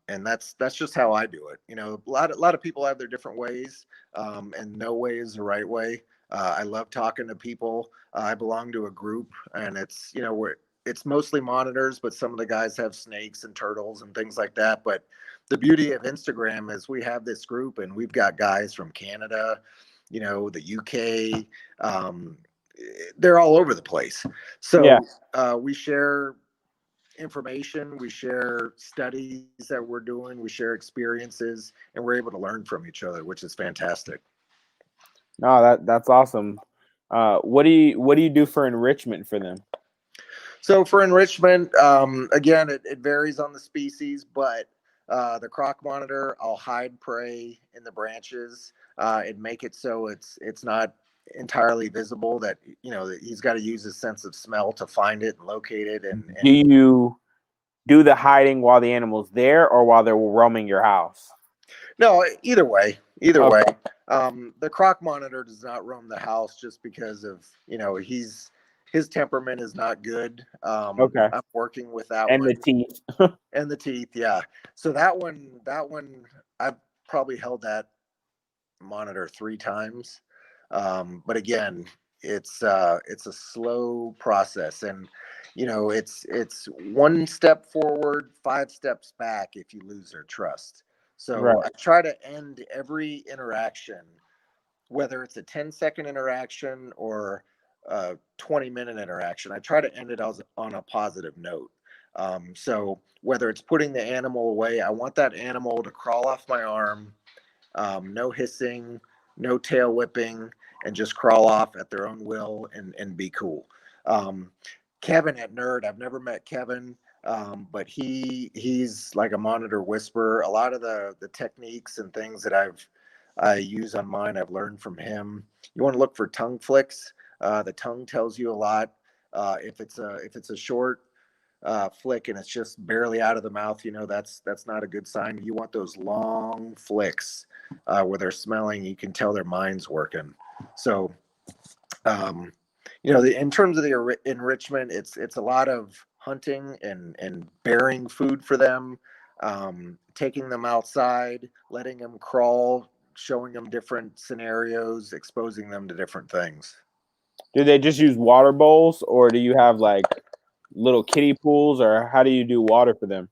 and that's just how I do it. A lot of people have their different ways, and no way is the right way. I love talking to people. I belong to a group, and it's mostly monitors, but some of the guys have snakes and turtles and things like that. But the beauty of Instagram is we have this group, and we've got guys from Canada, the UK. They're all over the place. Yeah. So we share information, we share studies that we're doing, we share experiences, and we're able to learn from each other, which is fantastic. No, that's awesome. What do you do for enrichment for them? So for enrichment, again, it varies on the species, but the Croc Monitor, I'll hide prey in the branches and make it so it's not entirely visible, that that he's got to use his sense of smell to find it and locate it. Do you do the hiding while the animal's there or while they're roaming your house? No, either way. Okay. The Croc Monitor does not roam the house just because of his temperament is not good. Okay. I'm working with that And one. the teeth. And the teeth, yeah. So that one, I've probably held that monitor 3 times. But again, it's a slow process, and it's one step forward, 5 steps back if you lose their trust. Right. So I try to end every interaction, whether it's a 10-second interaction or a 20-minute interaction. I try to end it on a positive note. So whether it's putting the animal away, I want that animal to crawl off my arm, no hissing, no tail whipping, and just crawl off at their own will and be cool. Um, Kevin at Nerd, I've never met Kevin, but he's like a monitor whisperer. A lot of the techniques and things that I use on mine, I've learned from him. You want to look for tongue flicks. The tongue tells you a lot. If it's a short flick and it's just barely out of the mouth, that's not a good sign. You want those long flicks where they're smelling. You can tell their mind's working. So, in terms of the enrichment, it's a lot of hunting and bearing food for them, taking them outside, letting them crawl, showing them different scenarios, exposing them to different things. Do they just use water bowls or do you have like little kiddie pools or how do you do water for them?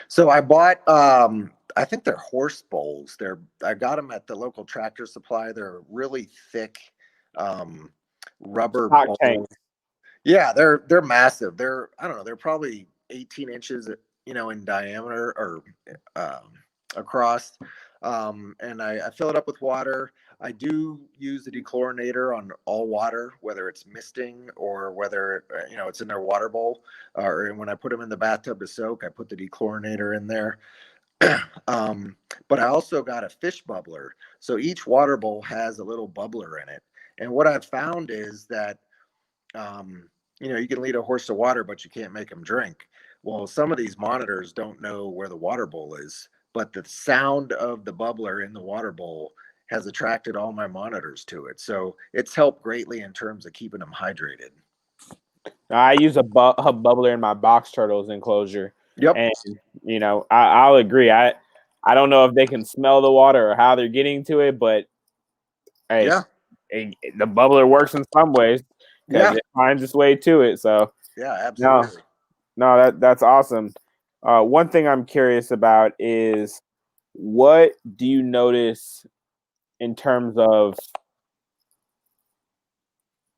So I bought, I think they're horse bowls. I got them at the local Tractor Supply. They're really thick, rubber Stock bowls. tanks. Yeah, they're massive. I don't know, they're probably 18 inches, in diameter or across. And I fill it up with water. I do use the dechlorinator on all water, whether it's misting or whether it's in their water bowl, or when I put them in the bathtub to soak, I put the dechlorinator in there. But I also got a fish bubbler. So each water bowl has a little bubbler in it. And what I've found is that you can lead a horse to water, but you can't make them drink. Well, some of these monitors don't know where the water bowl is, but the sound of the bubbler in the water bowl has attracted all my monitors to it. So it's helped greatly in terms of keeping them hydrated. I use a bubbler in my box turtles enclosure, Yep. and I'll agree. I don't know if they can smell the water or how they're getting to it, but hey, Yeah. the bubbler works in some ways because Yeah. it finds its way to it. So Yeah, no, absolutely. no, that's awesome. One thing I'm curious about is what do you notice in terms of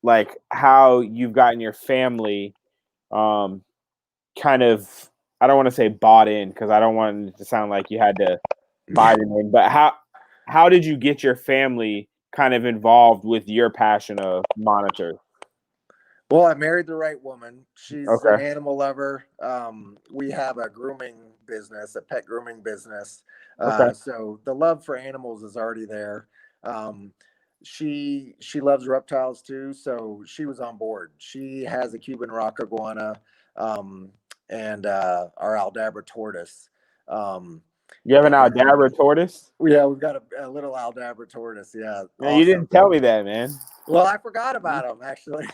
like how you've gotten your family kind of, I don't want to say bought in because I don't want it to sound like you had to buy them in, but how did you get your family kind of involved with your passion of monitor? Well, I married the right woman. She's an Okay. animal lover. We have a grooming business, a pet grooming business. Okay. So the love for animals is already there. Um, she loves reptiles too, so she was on board. She has a Cuban rock iguana, um, and our Aldabra tortoise. Um, You have an and Aldabra tortoise? yeah, we've got a little Aldabra tortoise. Yeah, Man, you awesome. didn't tell me that, man. Well, I forgot about him actually.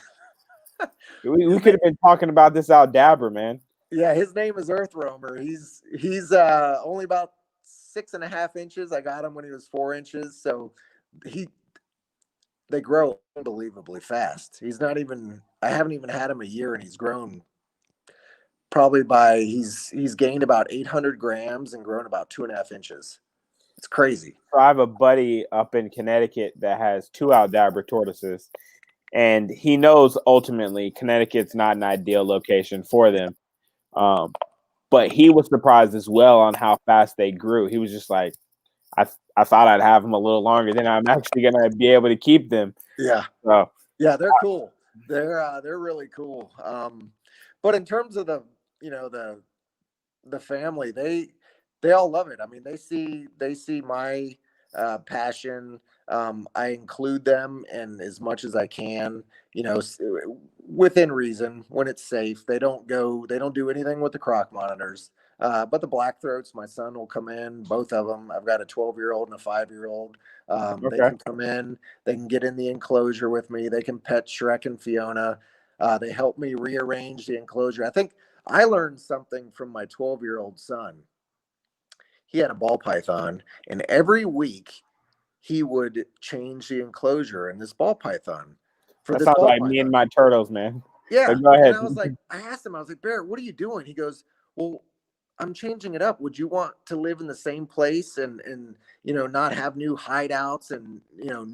We His could name, have been talking about this Aldabra, man. Yeah, his name is Earth Roamer. He's only about 6.5 inches. I got him when he was 4 inches. So he they grow unbelievably fast. I haven't even had him a year, and he's grown he's gained about 800 grams and grown about 2.5 inches. It's crazy. So I have a buddy up in Connecticut that has 2 Aldabra tortoises, and he knows ultimately Connecticut's not an ideal location for them. But he was surprised as well on how fast they grew. He was just like, I thought I'd have them a little longer than I'm actually gonna be able to keep them. Yeah. So Yeah, they're cool. They're really cool. But in terms of the family, they all love it. I mean, they see my passion. I include them in as much as I can, within reason, when it's safe. They don't do anything with the Croc monitors. But the black throats, my son will come in, both of them. I've got a 12-year-old and a 5-year-old. They okay, can come in, they can get in the enclosure with me. They can pet Shrek and Fiona. They help me rearrange the enclosure. I think I learned something from my 12-year-old son. He had a ball python, and every week he would change the enclosure in this ball python for that this sounds ball like me and python. my turtles, man. Yeah. But go And ahead. I asked him, I was like, Barrett, what are you doing? He goes, well, I'm changing it up. Would you want to live in the same place and not have new hideouts and,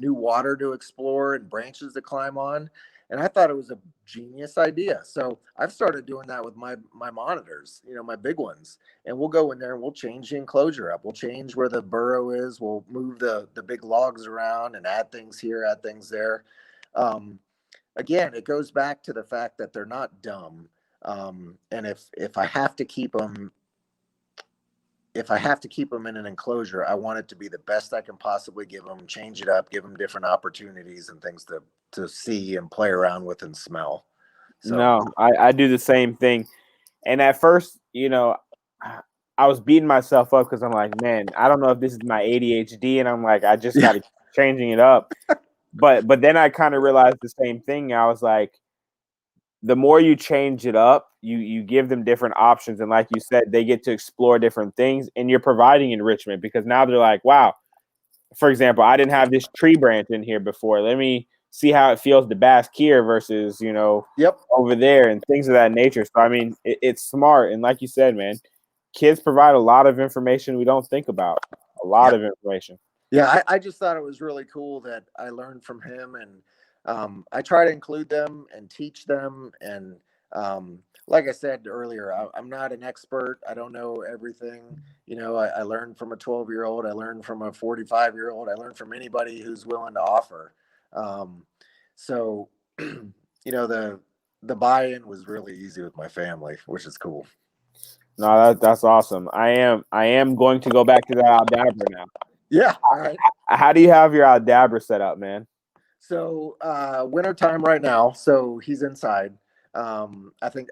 new water to explore and branches to climb on? And I thought it was a genius idea. So I've started doing that with my monitors, my big ones. And we'll go in there and we'll change the enclosure up. We'll change where the burrow is. We'll move the big logs around and add things here, add things there. Um, Again, it goes back to the fact that they're not dumb. And if I have to keep them, if I have to keep them in an enclosure, I want it to be the best I can possibly give them. Change it up, give them different opportunities and things to see and play around with and smell. So No, I do the same thing. And at first, I was beating myself up because I'm like, man, I don't know if this is my ADHD, and I'm like, I just got yeah, to keep changing it up. But then I kind of realized the same thing. I was like, the more you change it up, you give them different options, and like you said, they get to explore different things, and you're providing enrichment because now they're like, wow. For example, I didn't have this tree branch in here before. Let me see how it feels to bask here versus yep, over there and things of that nature. So I mean, it's smart, and like you said, man, kids provide a lot of information we don't think about. A lot yeah, of information. yeah. I just thought it was really cool that I learned from him, and I try to include them and teach them. And like I said earlier, I'm not an expert. I don't know everything. I learned from a 12-year-old. I learned from a 45-year-old. I learned from anybody who's willing to offer. Um, so, the buy-in was really easy with my family, which is cool. No, that's awesome. I am going to go back to that Aldabra now. Yeah. All right. How do you have your Aldabra set up, man? So winter time right now. So he's inside. I think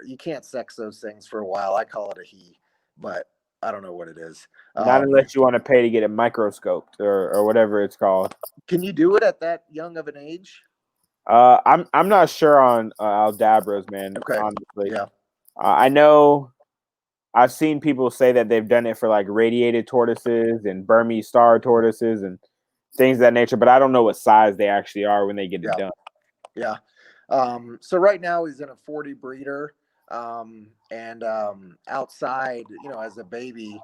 you can't sex those things for a while. I call it a he, but I don't know what it is. Not unless you want to pay to get it microscoped or whatever it's called. Can you do it at that young of an age? I'm not sure on Aldabras, man. Okay. Honestly, Yeah. I know I've seen people say that they've done it for like radiated tortoises and Burmese star tortoises and things of that nature, but I don't know what size they actually are when they get it Yeah. done. Yeah. So right now he's in a 40 breeder. And outside, as a baby,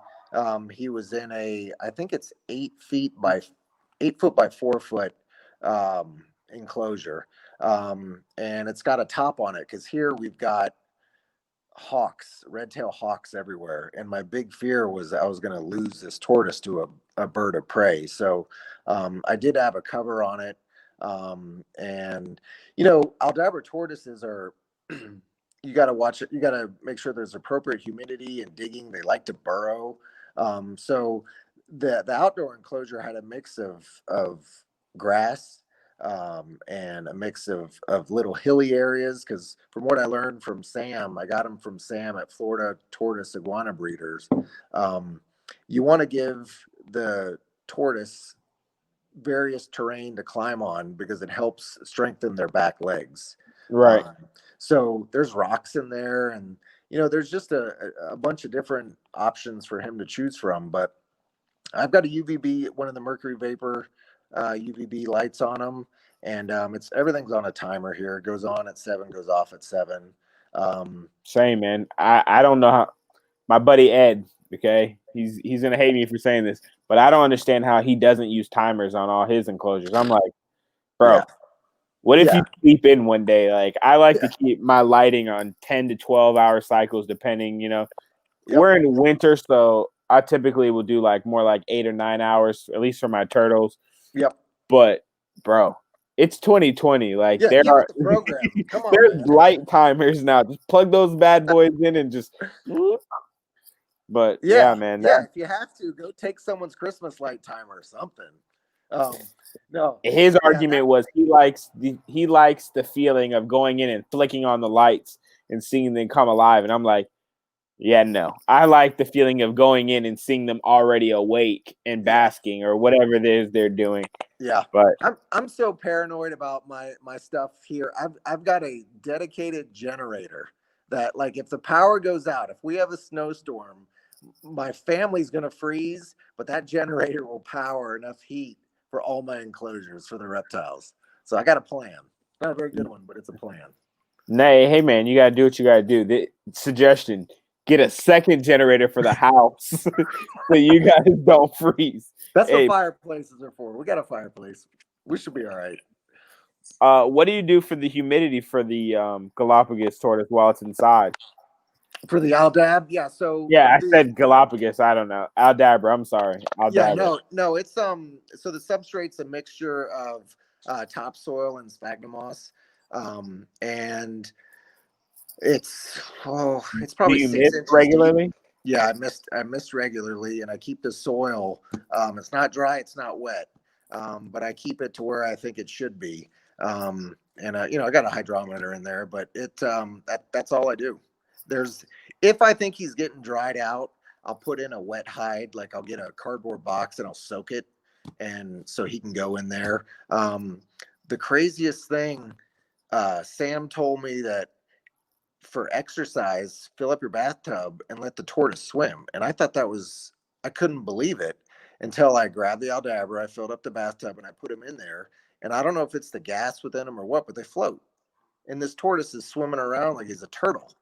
he was in I think it's 8 foot by 4 foot enclosure. And it's got a top on it because here we've got hawks, red-tailed hawks everywhere. And my big fear was I was going to lose this tortoise to a bird of prey. So I did have a cover on it. And Aldabra tortoises are you got to watch it. You got to make sure there's appropriate humidity and digging. They like to burrow. So the outdoor enclosure had a mix of grass, and a mix of little hilly areas. Because from what I learned from Sam, I got him from Sam at Florida Tortoise Iguana Breeders. You want to give the tortoise various terrain to climb on because it helps strengthen their back legs. Right. Um, so there's rocks in there, and there's just a bunch of different options for him to choose from. But I've got a UVB, one of the mercury vapor UVB lights on them, and it's everything's on a timer here. It goes on at 7, goes off at 7. Same, man. I don't know how my buddy Ed. Okay, he's gonna hate me for saying this, but I don't understand how he doesn't use timers on all his enclosures. I'm like, bro, Yeah, what if yeah, you sleep in one day? Like, I like to yeah, keep my lighting on 10 to 12-hour cycles, depending. yep, We're in winter, so I typically will do like more like 8 or 9 hours, at least for my turtles. yep. But bro, it's 2020. Like Yeah, there get are with the program. Come on, there's man. light timers now. Just plug those bad boys in and just. But yeah, Yeah, man, yeah. If you have to, go take someone's Christmas light timer or something. No, his yeah, that. argument was he likes the feeling of going in and flicking on the lights and seeing them come alive. And I'm like, yeah, no. I like the feeling of going in and seeing them already awake and Yeah, basking or whatever it is they're doing. yeah. But I'm so paranoid about my stuff here. I've got a dedicated generator that, like, if the power goes out, if we have a snowstorm, my family's gonna freeze, but that generator will power enough heat for all my enclosures for the reptiles. So I got a plan. Not a very good one, but it's a plan. nay, hey man, you gotta do what you gotta do. The suggestion: get a second generator for the house so you guys don't freeze. That's what Hey, fireplaces are for. We got a fireplace. We should be all right. what do you do for the humidity for the Galapagos tortoise while it's inside? For the Aldab, yeah. So Yeah, I said Galapagos. I don't know. Aldabra. I'm sorry. yeah, Aldabra. no, it's so the substrate's a mixture of topsoil and sphagnum moss. And it's Do probably you six miss inches deep. regularly? Yeah, I mist regularly, and I keep the soil. It's not dry, it's not wet, but I keep it to where I think it should be. And I got a hydrometer in there, but that's all I do. There's If I think he's getting dried out, I'll put in a wet hide. Like, I'll get a cardboard box and I'll soak it, and so he can go in there. The craziest thing, Sam told me that for exercise, fill up your bathtub and let the tortoise swim. And I couldn't believe it until I grabbed the Aldabra, I filled up the bathtub, and I put him in there. And I don't know if it's the gas within them or what, but they float. And this tortoise is swimming around like he's a turtle.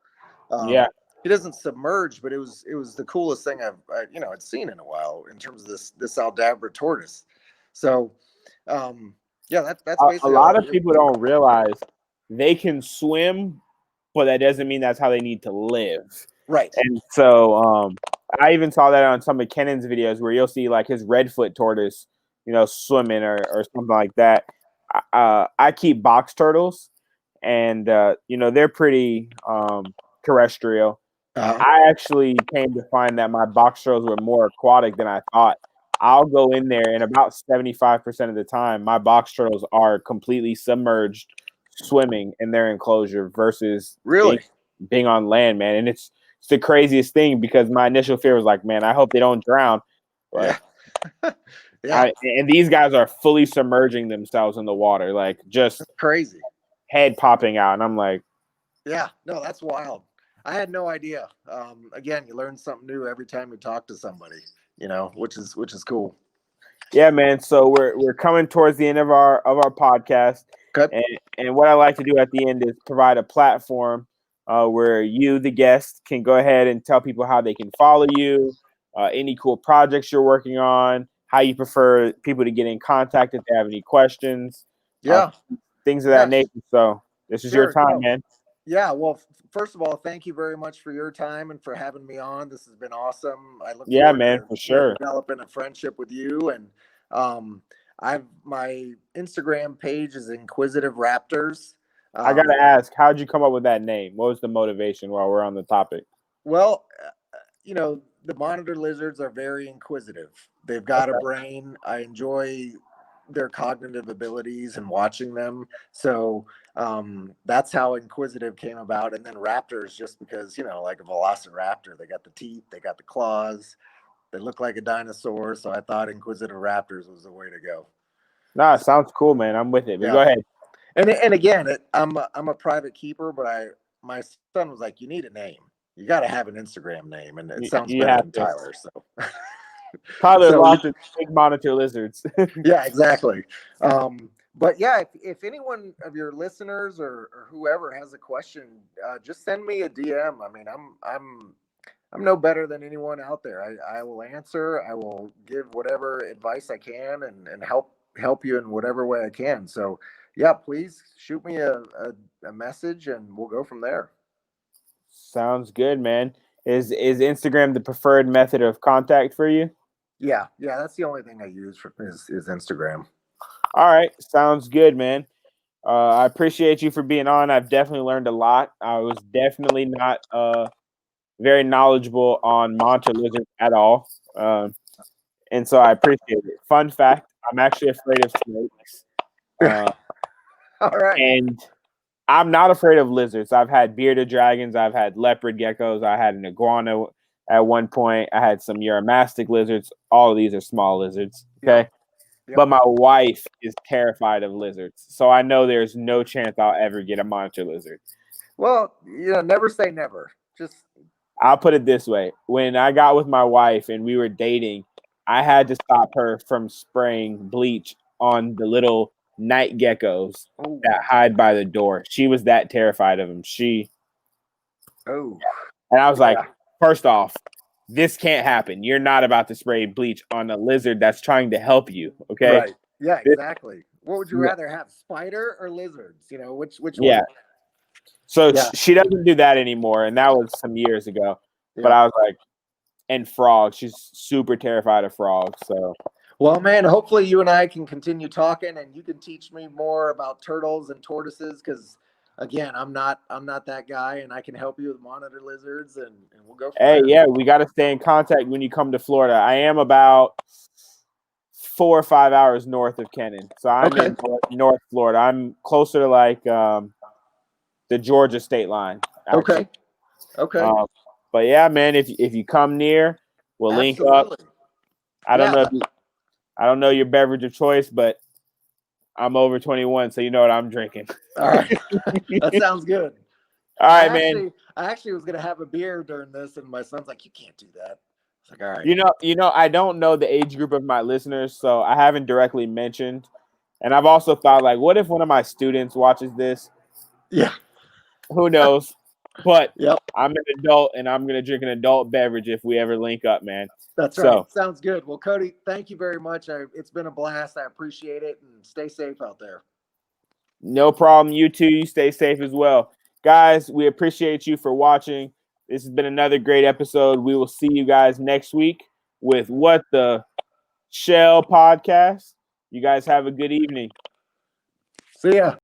Yeah. He doesn't submerge, but it was the coolest thing I'd seen in a while in terms of this Aldabra tortoise. So, yeah, that's A basically all lot I of do. people don't realize they can swim, but that doesn't mean that's how they need to live. Right. And so I even saw that on some of Kennan's videos where you'll see like his redfoot tortoise, swimming or something like that. I keep box turtles, and they're pretty terrestrial. Uh-huh. I actually came to find that my box turtles were more aquatic than I thought. I'll go in there, and about 75% of the time, my box turtles are completely submerged, swimming in their enclosure versus being Really? being on land, man. And it's the craziest thing because my initial fear was like, man, I hope they don't drown. But Yeah. Yeah. and these guys are fully submerging themselves in the water, like just Crazy. head popping out. And I'm like, Yeah, no, that's wild. I had no idea. Again, you learn something new every time you talk to somebody, which is cool. yeah, man. So we're coming towards the end of our podcast, Okay. and what I like to do at the end is provide a platform where you, the guest, can go ahead and tell people how they can follow you, any cool projects you're working on, how you prefer people to get in contact if they have any questions, uh, Yeah. things of that Yes. nature. So this is your Sure. time, No. man. Yeah. Well, first of all, thank you very much for your time and for having me on. This has been awesome. I look Yeah, forward man, to for sure. developing a friendship with you. And I've my Instagram page is Inquisitive Raptors. I gotta Um, ask, how'd you come up with that name? What was the motivation while we're on the topic? Well, the monitor lizards are very inquisitive. They've got a Okay. brain. I enjoy their cognitive abilities and watching them. So that's how inquisitive came about. And then raptors, just because, like a velociraptor, they got the teeth, they got the claws, they look like a dinosaur. So I thought Inquisitive Raptors was the way to go. Nah, So, sounds cool, man. I'm with it. But yeah. go ahead. And again, I'm a private keeper, but my son was like, you need a name. You got to have an Instagram name, and it sounds You better have than to. Tyler. So, Tyler so Lofton, big monitor lizards. yeah, exactly. But yeah, if anyone of your listeners or whoever has a question, just send me a DM. I mean, I'm no better than anyone out there. I will answer. I will give whatever advice I can and help you in whatever way I can. So yeah, please shoot me a message and we'll go from there. Sounds good, man. Is Instagram the preferred method of contact for you? Yeah, that's the only thing I use is Instagram. All right, sounds good, man. I appreciate you for being on. I've definitely learned a lot. I was definitely not very knowledgeable on monitor lizards at all, and so I appreciate it. Fun fact: I'm actually afraid of snakes, All right. and I'm not afraid of lizards. I've had bearded dragons. I've had leopard geckos. I had an iguana at one point. I had some Uromastic lizards. All of these are small lizards. Okay. Yep. But my wife is terrified of lizards. So I know there's no chance I'll ever get a monitor lizard. Well, never say never. Just I'll put it this way. When I got with my wife and we were dating, I had to stop her from spraying bleach on the little night geckos that hide by the door. She was that terrified of them. And I was like, first off, this can't happen. You're not about to spray bleach on a lizard that's trying to help you. Okay. Right. Yeah, exactly. What would you rather have, spider or lizards? Which Yeah. one? So she doesn't do that anymore. And that was some years ago. But I was like, and frogs. She's super terrified of frogs. So, well, man, hopefully you and I can continue talking and you can teach me more about turtles and tortoises because again, I'm not that guy and I can help you with monitor lizards and we'll go from there. Yeah, we got to stay in contact when you come to Florida. I am about 4 or 5 hours north of Kennon. So I'm in North Florida. I'm closer to like the Georgia state line. Actually. Okay. But yeah, man, if you come near, we'll link up. I don't know your beverage of choice, but I'm over 21, so you know what I'm drinking. All right. That sounds good. All right, man. I actually was gonna have a beer during this, and my son's like, "You can't do that." It's like, all right. You know, I don't know the age group of my listeners, so I haven't directly mentioned. And I've also thought, like, what if one of my students watches this? Yeah. Who knows? But I'm an adult, and I'm gonna drink an adult beverage if we ever link up, man. That's right. Sounds good. Well, Cody, thank you very much. It's been a blast. I appreciate it, and stay safe out there. No problem. You too. You stay safe as well. Guys, we appreciate you for watching. This has been another great episode. We will see you guys next week with What the Shell podcast. You guys have a good evening. See ya.